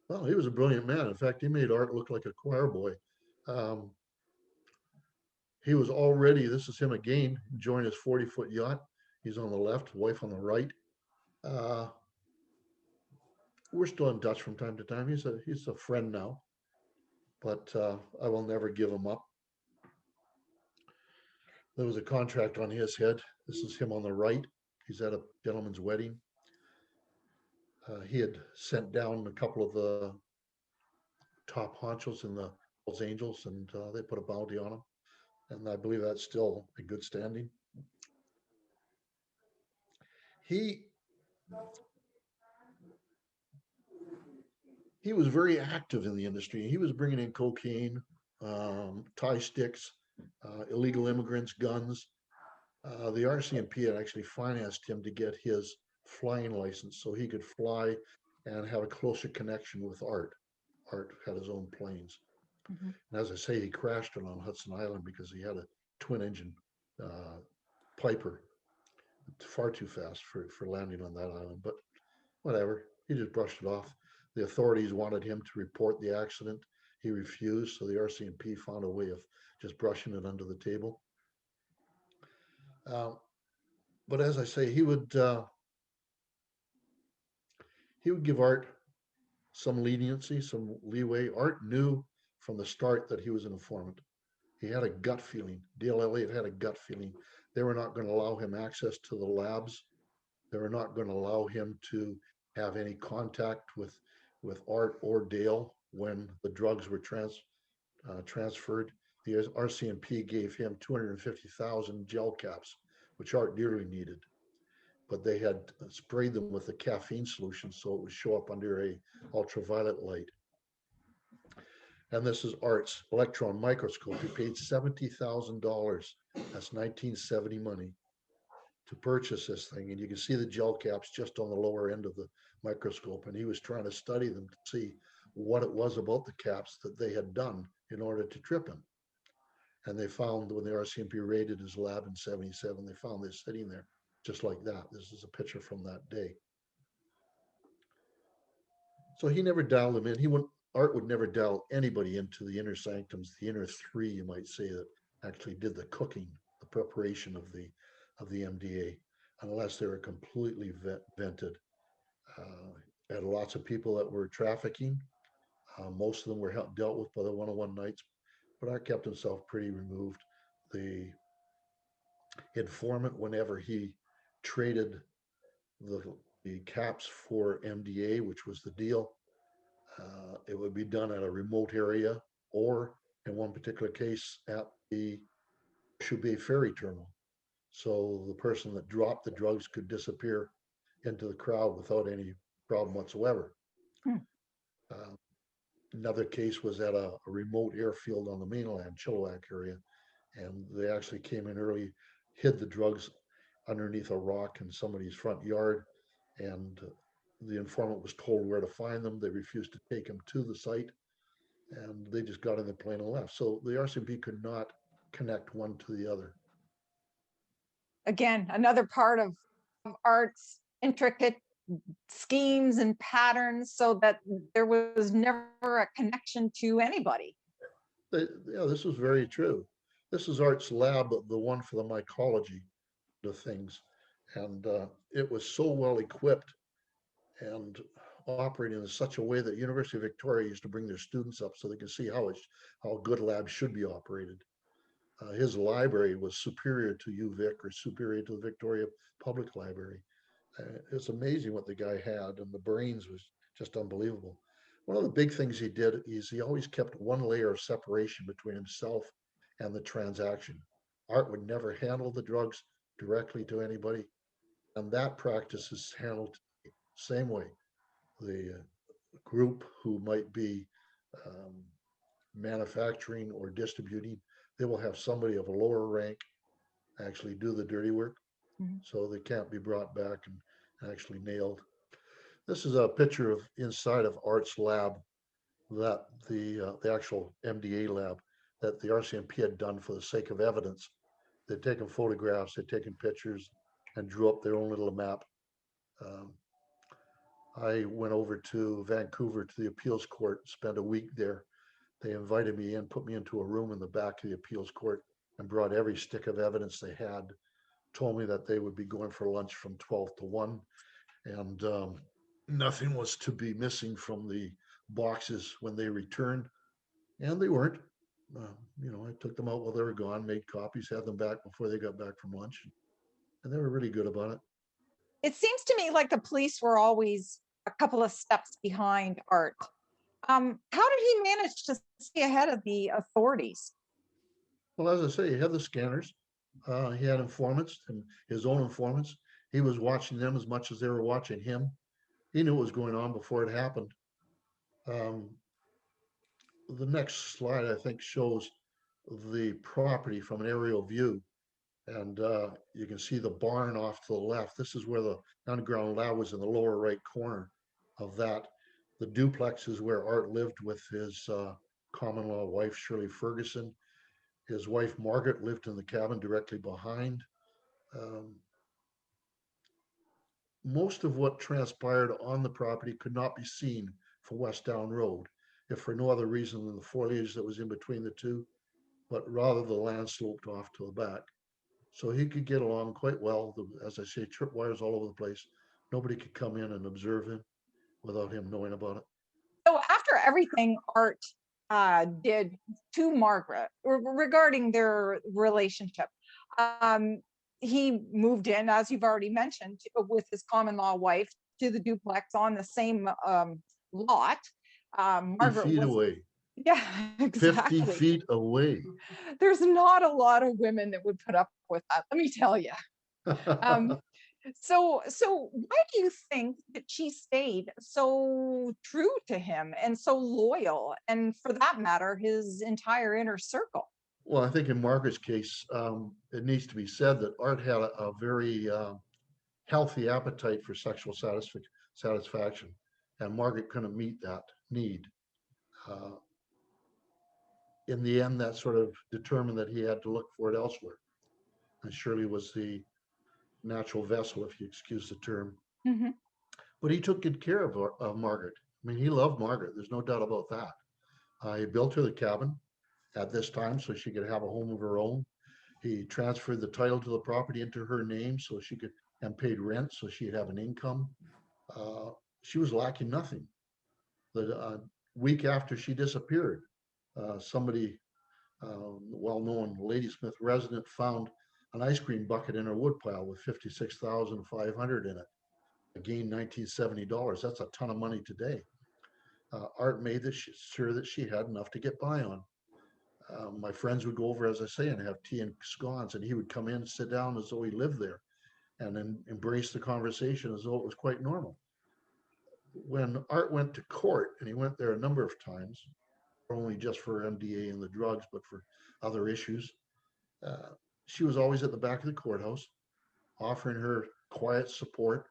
S2: Well, he was a brilliant man. In fact, he made Art look like a choir boy. Um, he was already, this is him again, enjoying his 40-foot yacht. He's on the left, wife on the right. Uh, we're still in touch from time to time. He's a friend now, but I will never give him up. There was a contract on his head. This is him on the right. He's at a gentleman's wedding. He had sent down a couple of the top honchos in the Hells Angels, and they put a bounty on him. And I believe that's still in good standing. He he was very active in the industry. He was bringing in cocaine, tie sticks, illegal immigrants, guns. The RCMP had actually financed him to get his flying license so he could fly and have a closer connection with Art. Art had his own planes.
S1: Mhm.
S2: And as I say, he crashed it on Hudson Island because he had a twin engine Piper, far too fast for landing on that island. But whatever, he just brushed it off. The authorities wanted him to report the accident. He refused, so the RCMP found a way of just brushing it under the table. But as I say, he would give Art some leniency, some leeway. Art knew from the start that he was an informant. He had a gut feeling. Dale Elliott had a gut feeling. They were not going to allow him access to the labs. They were not going to allow him to have any contact with Art or Dale when the drugs were transferred. The RCMP gave him 250,000 gel caps, which Art dearly needed, but they had sprayed them with a caffeine solution so it would show up under a ultraviolet light. And this is Art's electron microscope. He paid $70,000. That's 1970 money to purchase this thing. And you can see the gel caps just on the lower end of the microscope. And he was trying to study them to see what it was about the caps that they had done in order to trip him. And they found, when the RCMP raided his lab in 77, they found this sitting there just like that. This is a picture from that day. So he never dialed them in. Art would never dial anybody into the inner sanctums, the inner three, you might say, that actually did the cooking, the preparation of the MDA, unless they were completely vented. Had lots of people that were trafficking. Most of them were dealt with by the 101 Knights, but Art kept himself pretty removed. The informant, whenever he traded the caps for MDA, which was the deal, it would be done at a remote area, or in one particular case at the Chubet ferry terminal. So the person that dropped the drugs could disappear into the crowd without any problem whatsoever.
S1: Hmm.
S2: Another case was at a remote airfield on the mainland, Chilliwack area, and they actually came in early, hid the drugs underneath a rock in somebody's front yard, and the informant was told where to find them. They refused to take him to the site, and they just got in the plane and left. So the RCMP could not connect one to the other.
S1: Again, another part of Art's intricate schemes and patterns so that there was never a connection to anybody.
S2: Yeah, this was very true. This is Art's lab, the one for the mycology of things. And it was so well equipped and operating in such a way that University of Victoria used to bring their students up so they could see how a good lab should be operated. His library was superior to UVic or superior to the Victoria Public Library. It's amazing what the guy had, and the brains was just unbelievable. One of the big things he did is he always kept one layer of separation between himself and the transaction. Art would never handle the drugs directly to anybody, and that practice is handled the same way. The group who might be um, manufacturing or distributing, they will have somebody of a lower rank actually do the dirty work, so they can't be brought back and actually nailed. This is a picture of inside of Art's lab. that the actual MDA lab that the RCMP had done for the sake of evidence. They'd taken photographs, they'd taken pictures, and drew up their own little map. Um, I went over to Vancouver to the appeals court, spent a week there. They invited me in, put me into a room in the back of the appeals court, and brought every stick of evidence they had. Told me that they would be going for lunch from 12 to 1, and nothing was to be missing from the boxes when they returned, and they weren't. I took them out while they were gone, made copies, had them back before they got back from lunch, and they were really good about it.
S1: It seems to me like the police were always a couple of steps behind Art. How did he manage to stay ahead of the authorities?
S2: Well, as I say, he had the scanners. He had informants and his own informants. He was watching them as much as they were watching him. He knew what was going on before it happened. Um, the next slide, I think, shows the property from an aerial view. And you can see the barn off to the left. This is where the underground lab was, in the lower right corner of that. The duplex is where Art lived with his common law wife, Shirley Ferguson. His wife, Margaret, lived in the cabin directly behind. Um, most of what transpired on the property could not be seen from West Down Road, if for no other reason than the foliage that was in between the two, but rather the land sloped off to the back. So he could get along quite well. As I say, tripwires all over the place. Nobody could come in and observe him without him knowing about it.
S1: So after everything Art did to Margaret regarding their relationship, he moved in, as you've already mentioned, with his common law wife to the duplex on the same lot.
S2: 50
S1: Margaret
S2: feet
S1: was,
S2: away.
S1: yeah,
S2: 50
S1: exactly.
S2: feet away.
S1: There's not a lot of women that would put up with that, let me tell you. So why do you think that she stayed so true to him and so loyal, and for that matter, his entire inner circle?
S2: Well, I think in Margaret's case, it needs to be said that Art had a very healthy appetite for sexual satisfaction, and Margaret couldn't meet that need. Uh, in the end, that sort of determined that he had to look for it elsewhere. And Shirley was the natural vessel, if you excuse the term.
S1: Mhm.
S2: But he took good care of Margaret. I mean, he loved Margaret. There's no doubt about that. He built her the cabin at this time so she could have a home of her own. He transferred the title to the property into her name so she could, and paid rent so she'd have an income. Uh, she was lacking nothing. The week after she disappeared, somebody, well-known Ladysmith resident, found an ice cream bucket in her woodpile with $56,500 in it. Again, $1970. That's a ton of money today. Art made sure that she had enough to get by on. My friends would go over, as I say, and have tea and scones, and he would come in and sit down as though he lived there, and then embrace the conversation as though it was quite normal. When Art went to court, and he went there a number of times, only just for MDA and the drugs, but for other issues, uh, she was always at the back of the courthouse, offering her quiet support.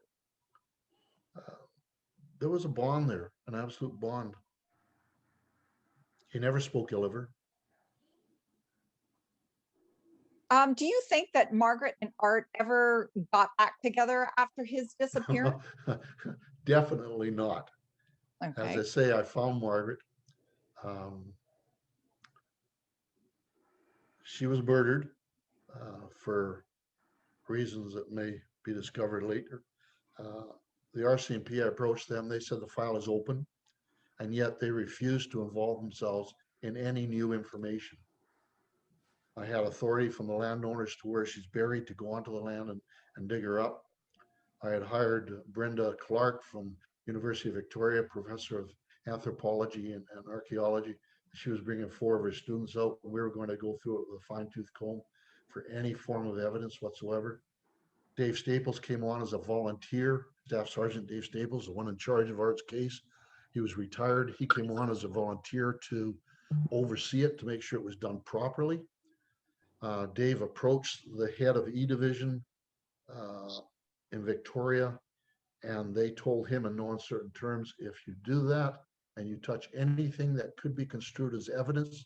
S2: Uh, there was a bond there, an absolute bond. He never spoke ill of her.
S1: Do you think that Margaret and Art ever got back together after his disappearance?
S2: Definitely not. As I
S1: Okay.
S2: say, I found Margaret. Um, she was murdered for reasons that may be discovered later. Uh, the RCMP, I approached them. They said the file is open, and yet they refused to involve themselves in any new information. I had authority from the landowners to where she's buried to go onto the land and dig her up. I had hired Brenda Clark from University of Victoria, professor of anthropology and archaeology. She was bringing 4 of her students out. We were going to go through it with a fine-tooth comb for any form of evidence whatsoever. Dave Staples came on as a volunteer, Staff Sergeant Dave Staples, the one in charge of Art's case. He was retired. He came on as a volunteer to oversee it, to make sure it was done properly. Dave approached the head of E Division in Victoria, and they told him in no uncertain terms, if you do that, and you touch anything that could be construed as evidence,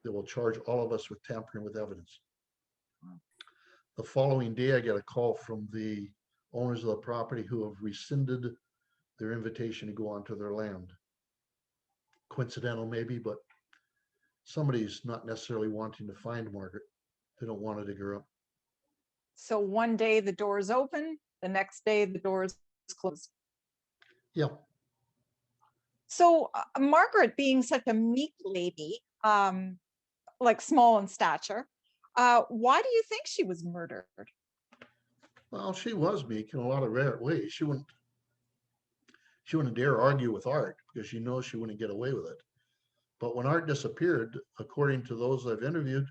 S2: they will charge all of us with tampering with evidence. The following day, I get a call from the owners of the property who have rescinded their invitation to go onto their land. Coincidental maybe, but somebody's not necessarily wanting to find Margaret. They don't want to dig her up.
S1: So one day the doors open, the next day the doors closed.
S2: Yeah.
S1: So Margaret, being such a meek lady, like small in stature, why do you think she was murdered?
S2: Well, she was meek in a lot of rare ways. She wouldn't dare argue with Art because she knows she wouldn't get away with it. But when Art disappeared, according to those I've interviewed,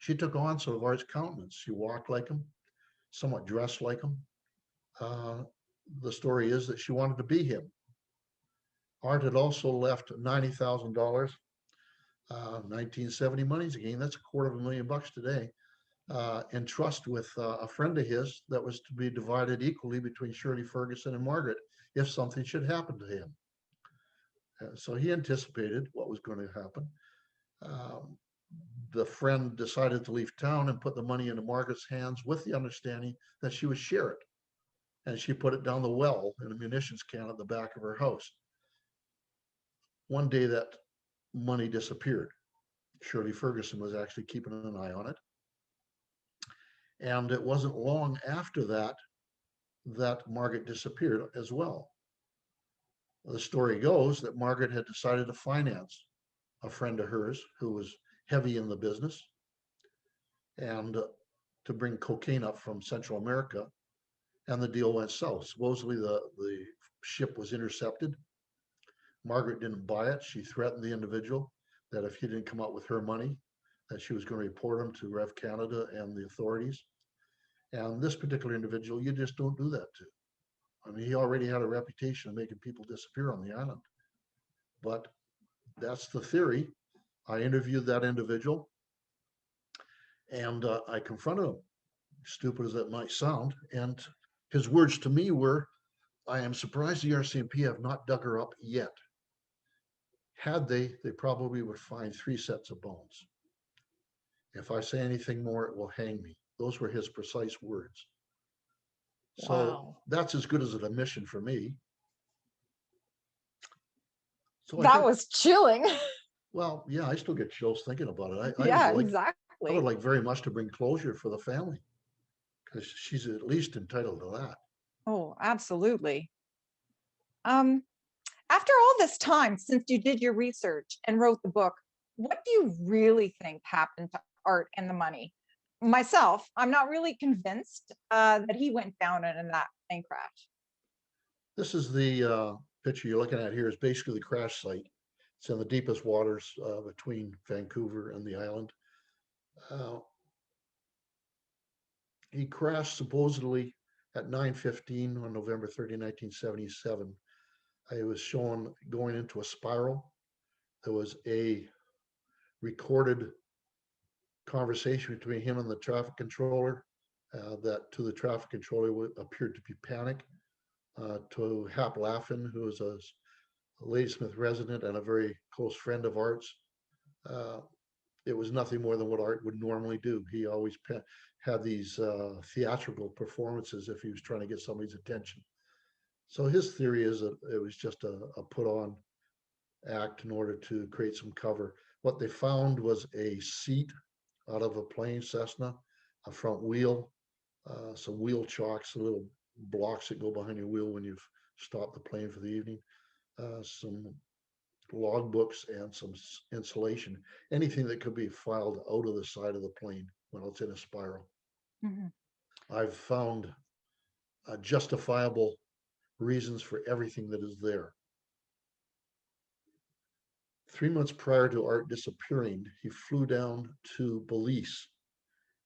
S2: she took on sort of Art's countenance. She walked like him, somewhat dressed like him. The story is that she wanted to be him. Art had also left $90,000, 1970 monies again. That's $250,000 today. In trust with a friend of his that was to be divided equally between Shirley Ferguson and Margaret if something should happen to him. So he anticipated what was going to happen. The friend decided to leave town and put the money into Margaret's hands with the understanding that she would share it. And she put it down the well in a munitions can at the back of her house. One day that money disappeared. Shirley Ferguson was actually keeping an eye on it. And it wasn't long after that that Margaret disappeared as well. The story goes that Margaret had decided to finance a friend of hers who was heavy in the business and to bring cocaine up from Central America, and the deal went south. Supposedly the ship was intercepted. Margaret didn't buy it. She threatened the individual that if he didn't come up with her money, that she was going to report him to Rev Canada and the authorities. And this particular individual, you just don't do that to. I mean, he already had a reputation of making people disappear on the island. But that's the theory. I interviewed that individual and I confronted him, stupid as that might sound. And his words to me were, I am surprised the RCMP have not dug her up yet. Had they probably would find 3 sets of bones. If I say anything more, it will hang me. Those were his precise words. So
S1: Wow.
S2: that's as good as an admission for me. So
S1: That was chilling.
S2: Well, yeah, I still get chills thinking about it. I
S1: Yeah,
S2: would like,
S1: exactly.
S2: I would like very much to bring closure for the family because she's at least entitled to that.
S1: Oh, absolutely. After all this time since you did your research and wrote the book, what do you really think happened to Art and the money? Myself, I'm not really convinced that he went down in that plane crash.
S2: This is the picture you're looking at here is basically the crash site. It's in the deepest waters between Vancouver and the island. He crashed supposedly at 9:15 on November 30, 1977. It was shown going into a spiral. There was a recorded conversation between him and the traffic controller that to the traffic controller appeared to be panic. To Hap Laffin, who is a Ladysmith resident and a very close friend of Art's, it was nothing more than what Art would normally do. He always had these theatrical performances if he was trying to get somebody's attention. So his theory is that it was just a put-on act in order to create some cover. What they found was a seat out of a plane, Cessna, a front wheel, some wheel chocks, the little blocks that go behind your wheel when you've stopped the plane for the evening, some log books and some insulation, anything that could be filed out of the side of the plane when it's in a spiral.
S1: Mhm.
S2: I've found justifiable reasons for everything that is there. 3 months prior to Art disappearing, he flew down to Belize.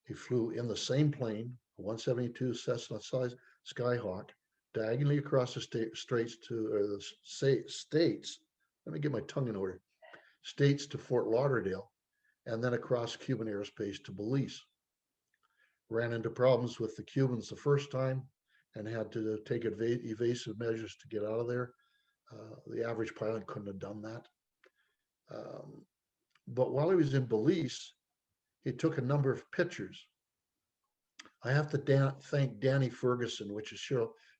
S2: He flew in the same plane, 172 Cessna size Skyhawk, diagonally across the states to the states. Let me get my tongue in order. States to Fort Lauderdale, and then across Cuban airspace to Belize. Ran into problems with the Cubans the first time and had to take evasive measures to get out of there. The average pilot couldn't have done that. But while he was in Belize, he took a number of pictures. I have to thank Danny Ferguson, which is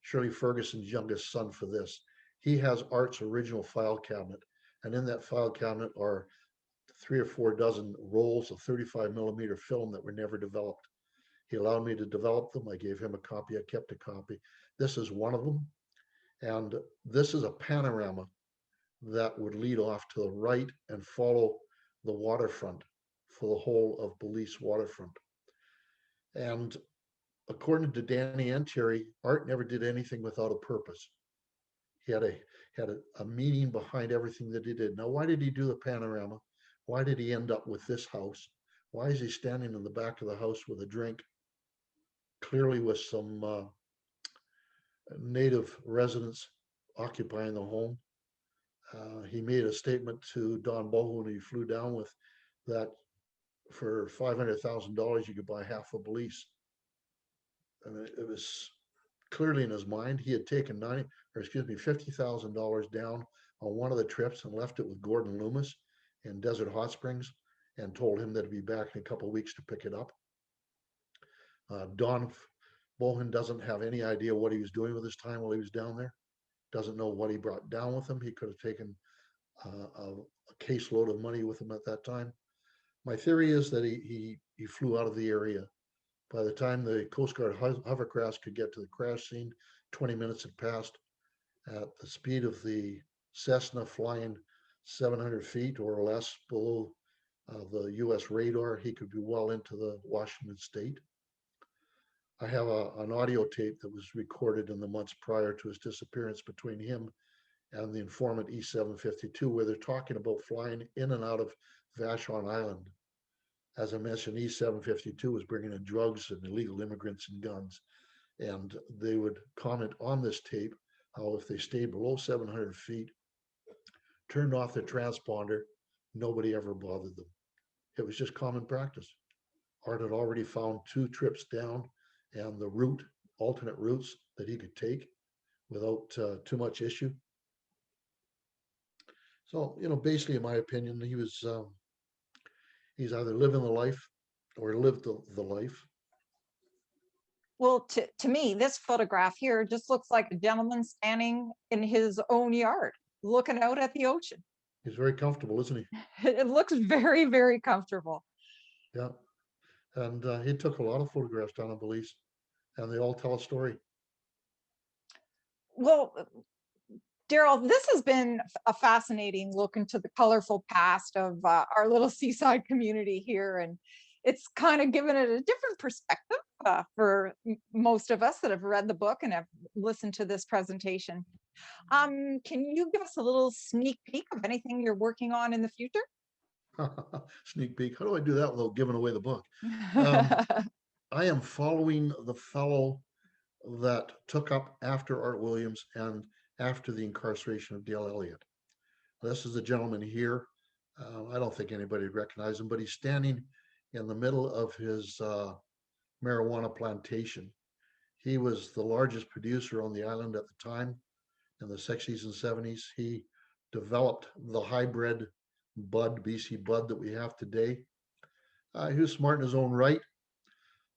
S2: Shirley Ferguson's youngest son, for this. He has Art's original file cabinet, and in that file cabinet are 3 or 4 dozen rolls of 35mm film that were never developed. He allowed me to develop them. I gave him a copy. I kept a copy. This is one of them. And this is a panorama that would lead off to the right and follow the waterfront for the whole of Belize waterfront. And according to Danny and Terry, Art never did anything without a purpose. He had a meaning behind everything that he did. Now, why did he do the panorama? Why did he end up with this house? Why is he standing in the back of the house with a drink? Clearly with some native residents occupying the home. He made a statement to Don Bowen, who he flew down with, that for $500,000 you could buy half of Belize. And it was clearly in his mind. He had taken $50,000 down on one of the trips and left it with Gordon Loomis in Desert Hot Springs and told him that he'd be back in a couple of weeks to pick it up. Don Bowen doesn't have any idea what he was doing with his time while he was down there. Doesn't know what he brought down with him. He could have taken a caseload of money with him at that time. My theory is that he flew out of the area. By the time the Coast Guard hovercraft could get to the crash scene, 20 minutes had passed. At the speed of the Cessna flying 700 feet or less below the US radar, he could be well into the Washington state. I have an audio tape that was recorded in the months prior to his disappearance between him and the informant E-752, where they're talking about flying in and out of Vashon Island. As I mentioned, E-752 was bringing in drugs and illegal immigrants and guns. And they would comment on this tape how if they stayed below 700 feet, turned off their transponder, nobody ever bothered them. It was just common practice. Art had already found 2 trips down and the alternate routes that he could take without too much issue. So, basically, in my opinion, he's either living the life or lived the life.
S1: Well, to me, this photograph here just looks like a gentleman standing in his own yard, looking out at the ocean.
S2: He's very comfortable, isn't he?
S1: It looks very, very comfortable.
S2: Yeah. And he took a lot of photographs down in Belize, and they all tell a story.
S1: Well, Daryl, this has been a fascinating look into the colorful past of our little seaside community here. And it's kind of given it a different perspective for most of us that have read the book and have listened to this presentation. Can you give us a little sneak peek of anything you're working on in the future?
S2: Sneak peek. How do I do that without giving away the book? I am following the fellow that took up after Art Williams and after the incarceration of Dale Elliott. This is the gentleman here. I don't think anybody would recognize him, but he's standing in the middle of his marijuana plantation. He was the largest producer on the island at the time in the 60s and 70s. He developed the hybrid bud, BC bud, that we have today. He was smart in his own right,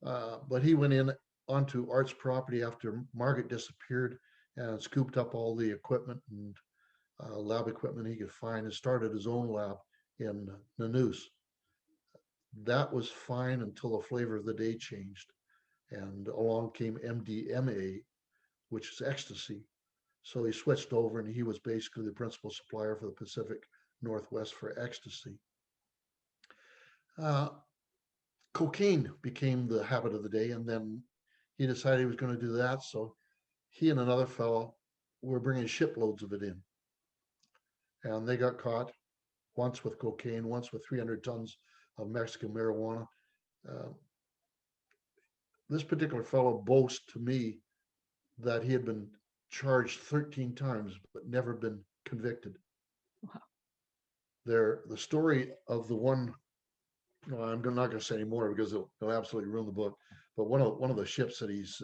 S2: but he went in onto Art's property after Margaret disappeared and scooped up all the equipment and lab equipment he could find and started his own lab in Nanoose. That was fine until the flavor of the day changed, and along came MDMA, which is ecstasy. So he switched over, and he was basically the principal supplier for the Pacific Northwest for ecstasy. Cocaine became the habit of the day, and then he decided he was going to do that. So he and another fellow were bringing shiploads of it in, and they got caught once with cocaine, once with 300 tons of Mexican marijuana. This particular fellow boasts to me that he had been charged 13 times but never been convicted.
S1: Wow.
S2: The story of the one, I'm not going to say any more because it'll absolutely ruin the book, but one of the ships that he's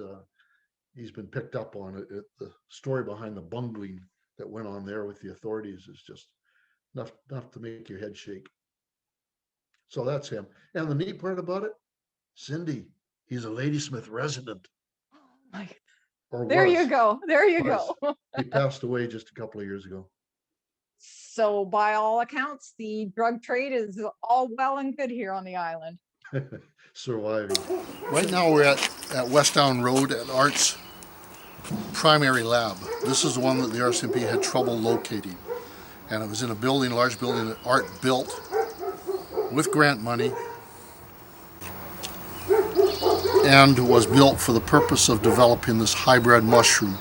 S2: been picked up on, the story behind the bungling that went on there with the authorities is just enough to make your head shake. So that's him. And the neat part about it, Cindy, he's a Ladysmith resident.
S1: My-
S2: Or
S1: There you
S2: was.
S1: go. There you
S2: Was.
S1: go.
S2: He passed away just a couple of years ago.
S1: So by all accounts, the drug trade is all well and good here on the island.
S2: Surviving.
S3: Right now we're at West Down Road at Art's primary lab. This is the one that the RCMP had trouble locating. And it was in a building, large building that Art built with grant money and was built for the purpose of developing this hybrid mushroom.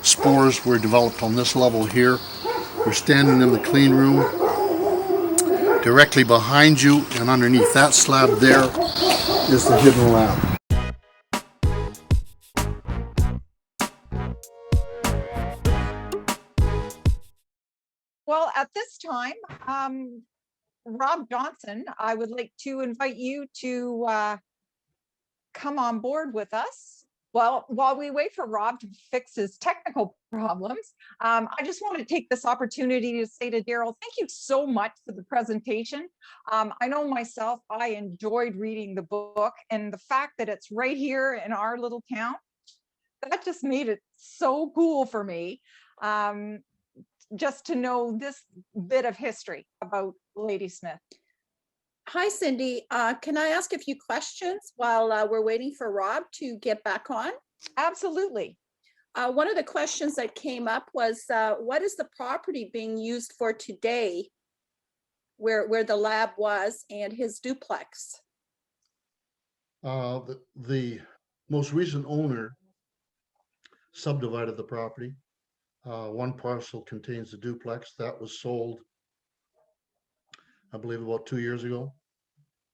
S3: Spores were developed on this level here. We're standing in the clean room. Directly behind you and underneath that slab there is the hidden lab.
S1: Well, at this time, Rob Johnson, I would like to invite you to come on board with us. Well, while we wait for Rob to fix his technical problems, I just want to take this opportunity to say to Daryl, thank you so much for the presentation. I know myself, I enjoyed reading the book, and the fact that it's right here in our little town, that just made it so cool for me. Just to know this bit of history about Ladysmith.
S4: Hi, Cindy. Can I ask a few questions while we're waiting for Rob to get back on?
S1: Absolutely.
S4: One of the questions that came up was, what is the property being used for today where the lab was and his duplex?
S2: The most recent owner subdivided the property. One parcel contains the duplex that was sold, I believe, about 2 years ago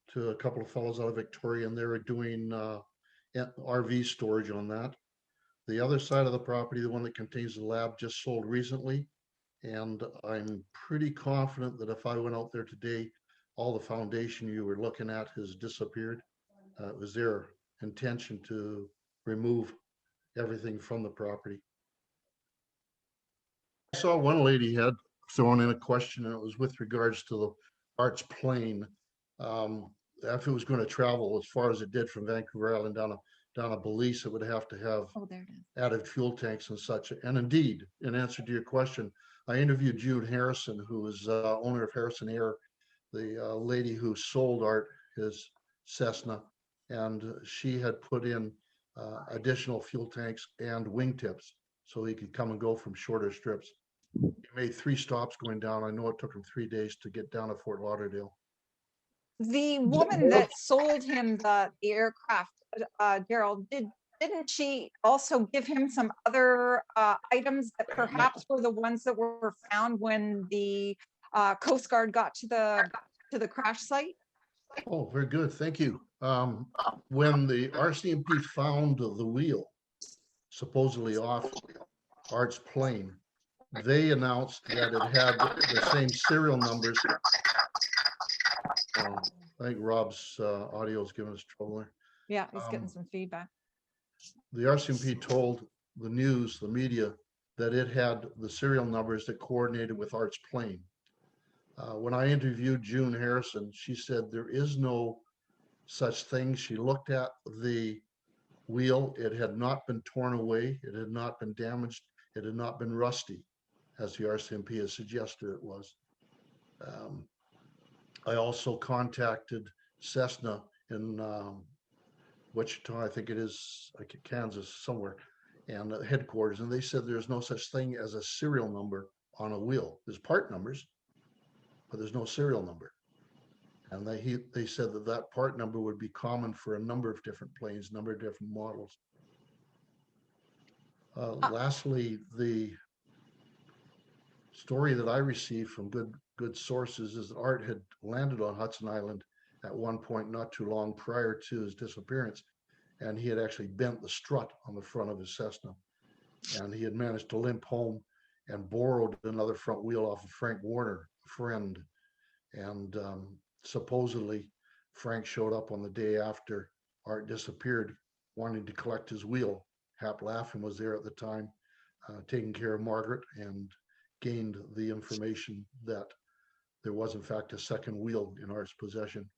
S2: to a couple of fellows out of Victoria, and they were doing RV storage on that. The other side of the property, the one that contains the lab, just sold recently, and I'm pretty confident that if I went out there today, all the foundation you were looking at has disappeared. It was their intention to remove everything from the property. I saw one lady had thrown in a question, and it was with regards to the Arts plane. If it was going to travel as far as it did from Vancouver Island down to Belize, it would have to have added fuel tanks and such. And indeed, in answer to your question, I interviewed Jude Harrison, who is owner of Harrison Air, the lady who sold Art his Cessna, and she had put in additional fuel tanks and wingtips so he could come and go from shorter strips. He made 3 stops going down. I know it took him 3 days to get down to Fort Lauderdale.
S1: The woman that sold him the aircraft, Daryl, didn't she also give him some other items that perhaps were the ones that were found when the Coast Guard got to the crash site?
S2: Oh, very good. Thank you. When the RCMP found the wheel supposedly off Art's plane, they announced that it had the same serial numbers. I think Rob's audio is giving us trouble there.
S1: Yeah, he's getting some feedback.
S2: The RCMP told the news, the media, that it had the serial numbers that coordinated with Art's plane. When I interviewed June Harrison, she said there is no such thing. She looked at the wheel. It had not been torn away. It had not been damaged. It had not been rusty, as the RCMP has suggested it was. I also contacted Cessna in Wichita, I think it is, like Kansas somewhere, and headquarters, and they said there's no such thing as a serial number on a wheel. There's part numbers, but there's no serial number. And they said that that part number would be common for a number of different planes, number of different models. Lastly, the story that I received from good sources is that Art had landed on Hudson Island at one point not too long prior to his disappearance, and he had actually bent the strut on the front of his Cessna, and he had managed to limp home and borrowed another front wheel off of Frank Warner, a friend, and supposedly Frank showed up on the day after Art disappeared wanting to collect his wheel. Hap Laffin was there at the time taking care of Margaret, and gained the information that there was in fact a second wheel in Art's possession.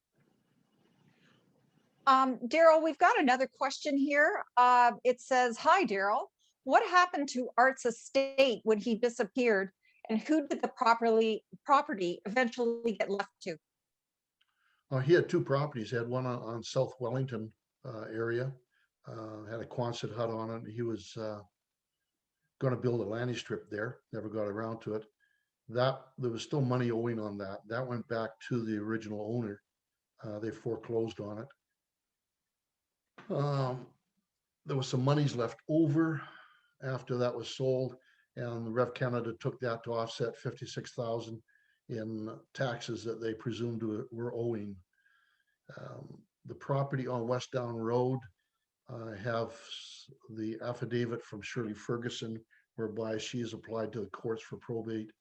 S1: Daryl, we've got another question here. It says, "Hi, Daryl. What happened to Art's estate when he disappeared, and who did the property eventually get left to?"
S2: He had two properties. He had one on South Wellington area, had a Quonset hut on it. He was going to build a landing strip there, never got around to it. There was still money owing on that. That went back to the original owner. They foreclosed on it. There was some monies left over after that was sold, and the Rev Canada took that to offset 56,000 in taxes that they presumed were owing. The property on West Down Road, I have the affidavit from Shirley Ferguson whereby she has applied to the courts for probate,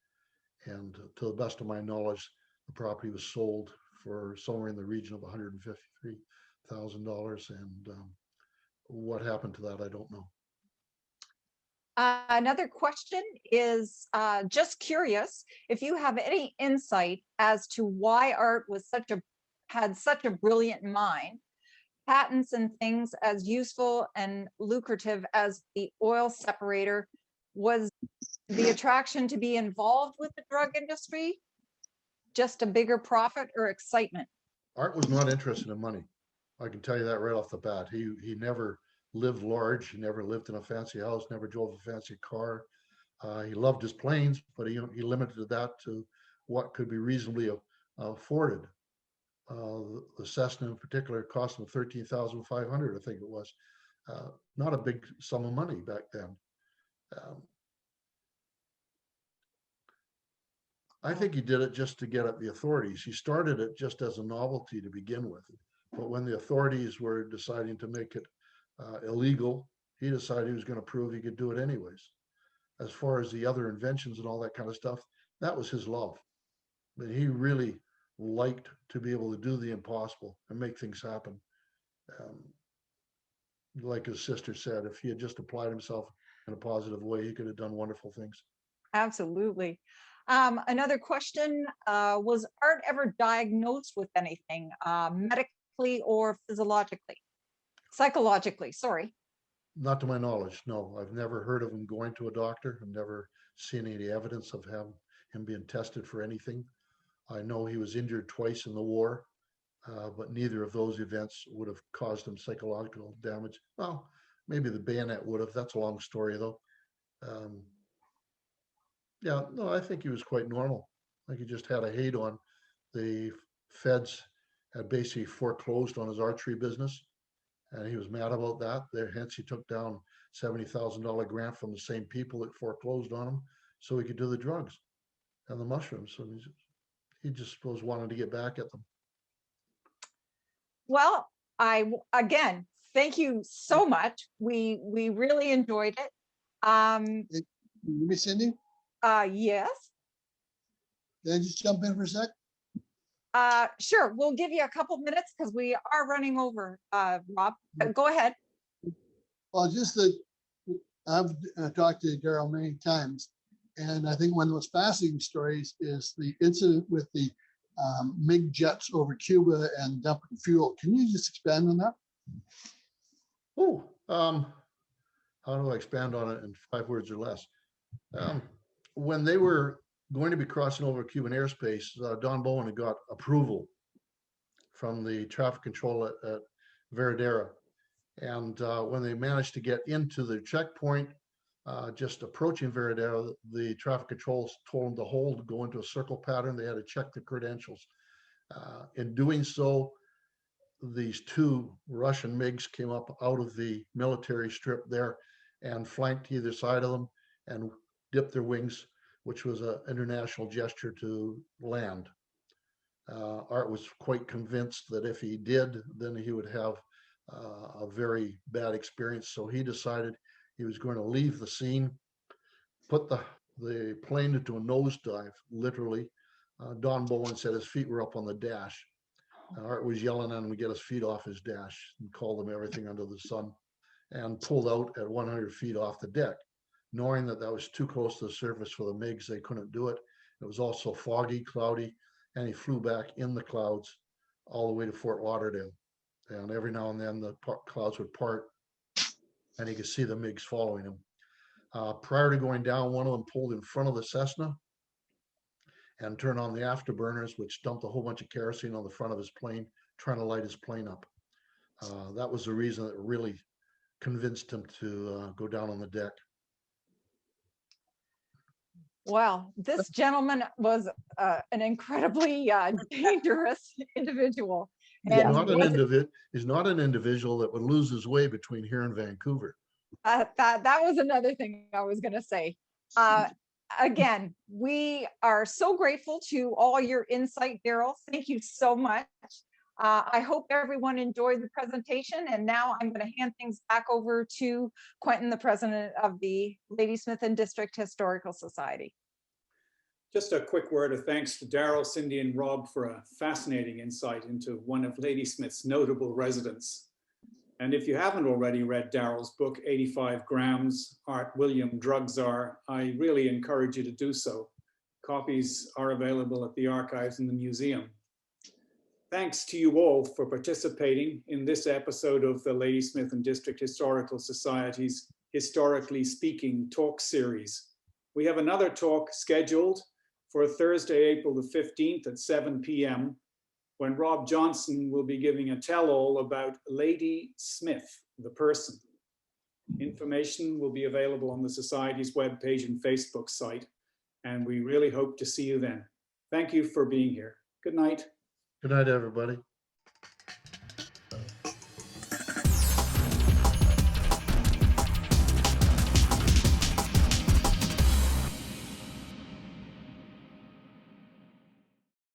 S2: and to the best of my knowledge, the property was sold for somewhere in the region of $153,000, and what happened to that, I don't know.
S1: Another question is just curious if you have any insight as to why Art was had such a brilliant mind, patents and things as useful and lucrative as the oil separator. Was the attraction to be involved with the drug industry just a bigger profit or excitement?
S2: Art was not interested in money. I can tell you that right off the bat. He never lived large. He never lived in a fancy house, never drove a fancy car. He loved his planes, but he limited that to what could be reasonably afforded. The Cessna in particular cost him $13,500, I think it was. Not a big sum of money back then. I think he did it just to get at the authorities. He started it just as a novelty to begin with. But when the authorities were deciding to make it illegal, he decided he was going to prove he could do it anyways. As far as the other inventions and all that kind of stuff, that was his love. But he really liked to be able to do the impossible and make things happen. Like his sister said, if he had just applied himself in a positive way, he could have done wonderful things.
S1: Absolutely. Another question, was Art ever diagnosed with anything medically or psychologically, sorry?
S2: Not to my knowledge, no. I've never heard of him going to a doctor. I've never seen any evidence of him being tested for anything. I know he was injured twice in the war, but neither of those events would have caused him psychological damage. Well, maybe the bayonet would have. That's a long story, though. Yeah, no, I think he was quite normal. I think he just had a hate on. The feds had basically foreclosed on his archery business, and he was mad about that. Hence, he took down $70,000 grant from the same people that foreclosed on him so he could do the drugs and the mushrooms. So he just suppose wanted to get back at them.
S1: Well, again, thank you so much. We really enjoyed it.
S5: Miss Cindy,
S1: Yes.
S5: can I just jump in for a sec?
S1: Sure. We'll give you a couple minutes because we are running over, Rob. Go ahead.
S5: Well, just that I've talked to Daryl many times, and I think one of the most fascinating stories is the incident with the MiG jets over Cuba and dumping fuel. Can you just expand on that?
S2: Oh, how do I expand on it in 5 words or less? When they were going to be crossing over Cuban airspace, Don Bowen had got approval from the traffic control at Veradera. And when they managed to get into the checkpoint, just approaching Veradera, the traffic controls told them to hold, go into a circle pattern. They had to check the credentials. In doing so, these 2 Russian MiGs came up out of the military strip there and flanked either side of them and dipped their wings, which was an international gesture to land. Art was quite convinced that if he did, then he would have a very bad experience. So he decided he was going to leave the scene, put the plane into a nosedive, literally. Don Bowen said his feet were up on the dash. Art was yelling at him to get his feet off his dash and called him everything under the sun, and pulled out at 100 feet off the deck. knowing that that was too close to the surface for the MiGs. They couldn't do it. It was also foggy, cloudy, and he flew back in the clouds all the way to Fort Lauderdale. And every now and then the clouds would part and he could see the MiGs following him. Prior to going down, one of them pulled in front of the Cessna and turned on the afterburners, which dumped a whole bunch of kerosene on the front of his plane, trying to light his plane up. That was the reason that really convinced him to go down on the deck.
S1: Well, this gentleman was an incredibly dangerous individual.
S2: He's
S1: And
S2: not an individual that would lose his way between here and Vancouver.
S1: that was another thing I was going to say. Again, we are so grateful to all your insight, Daryl. Thank you so much. I hope everyone enjoyed the presentation. And now I'm going to hand things back over to Quentin, the president of the Ladysmith and District Historical Society.
S6: Just a quick word of thanks to Daryl, Cindy, and Rob for a fascinating insight into one of Ladysmith's notable residents. And if you haven't already read Daryl's book, 85 Grams, Art William, Drug Czar, I really encourage you to do so. Copies are available at the archives in the museum. Thanks to you all for participating in this episode of the Ladysmith and District Historical Society's Historically Speaking talk series. We have another talk scheduled for Thursday, April the 15th at 7 p.m. when Rob Johnson will be giving a tell-all about Ladysmith, the person. Information will be available on the Society's webpage and Facebook site, and we really hope to see you then. Thank you for being here. Good night.
S2: Good night, everybody.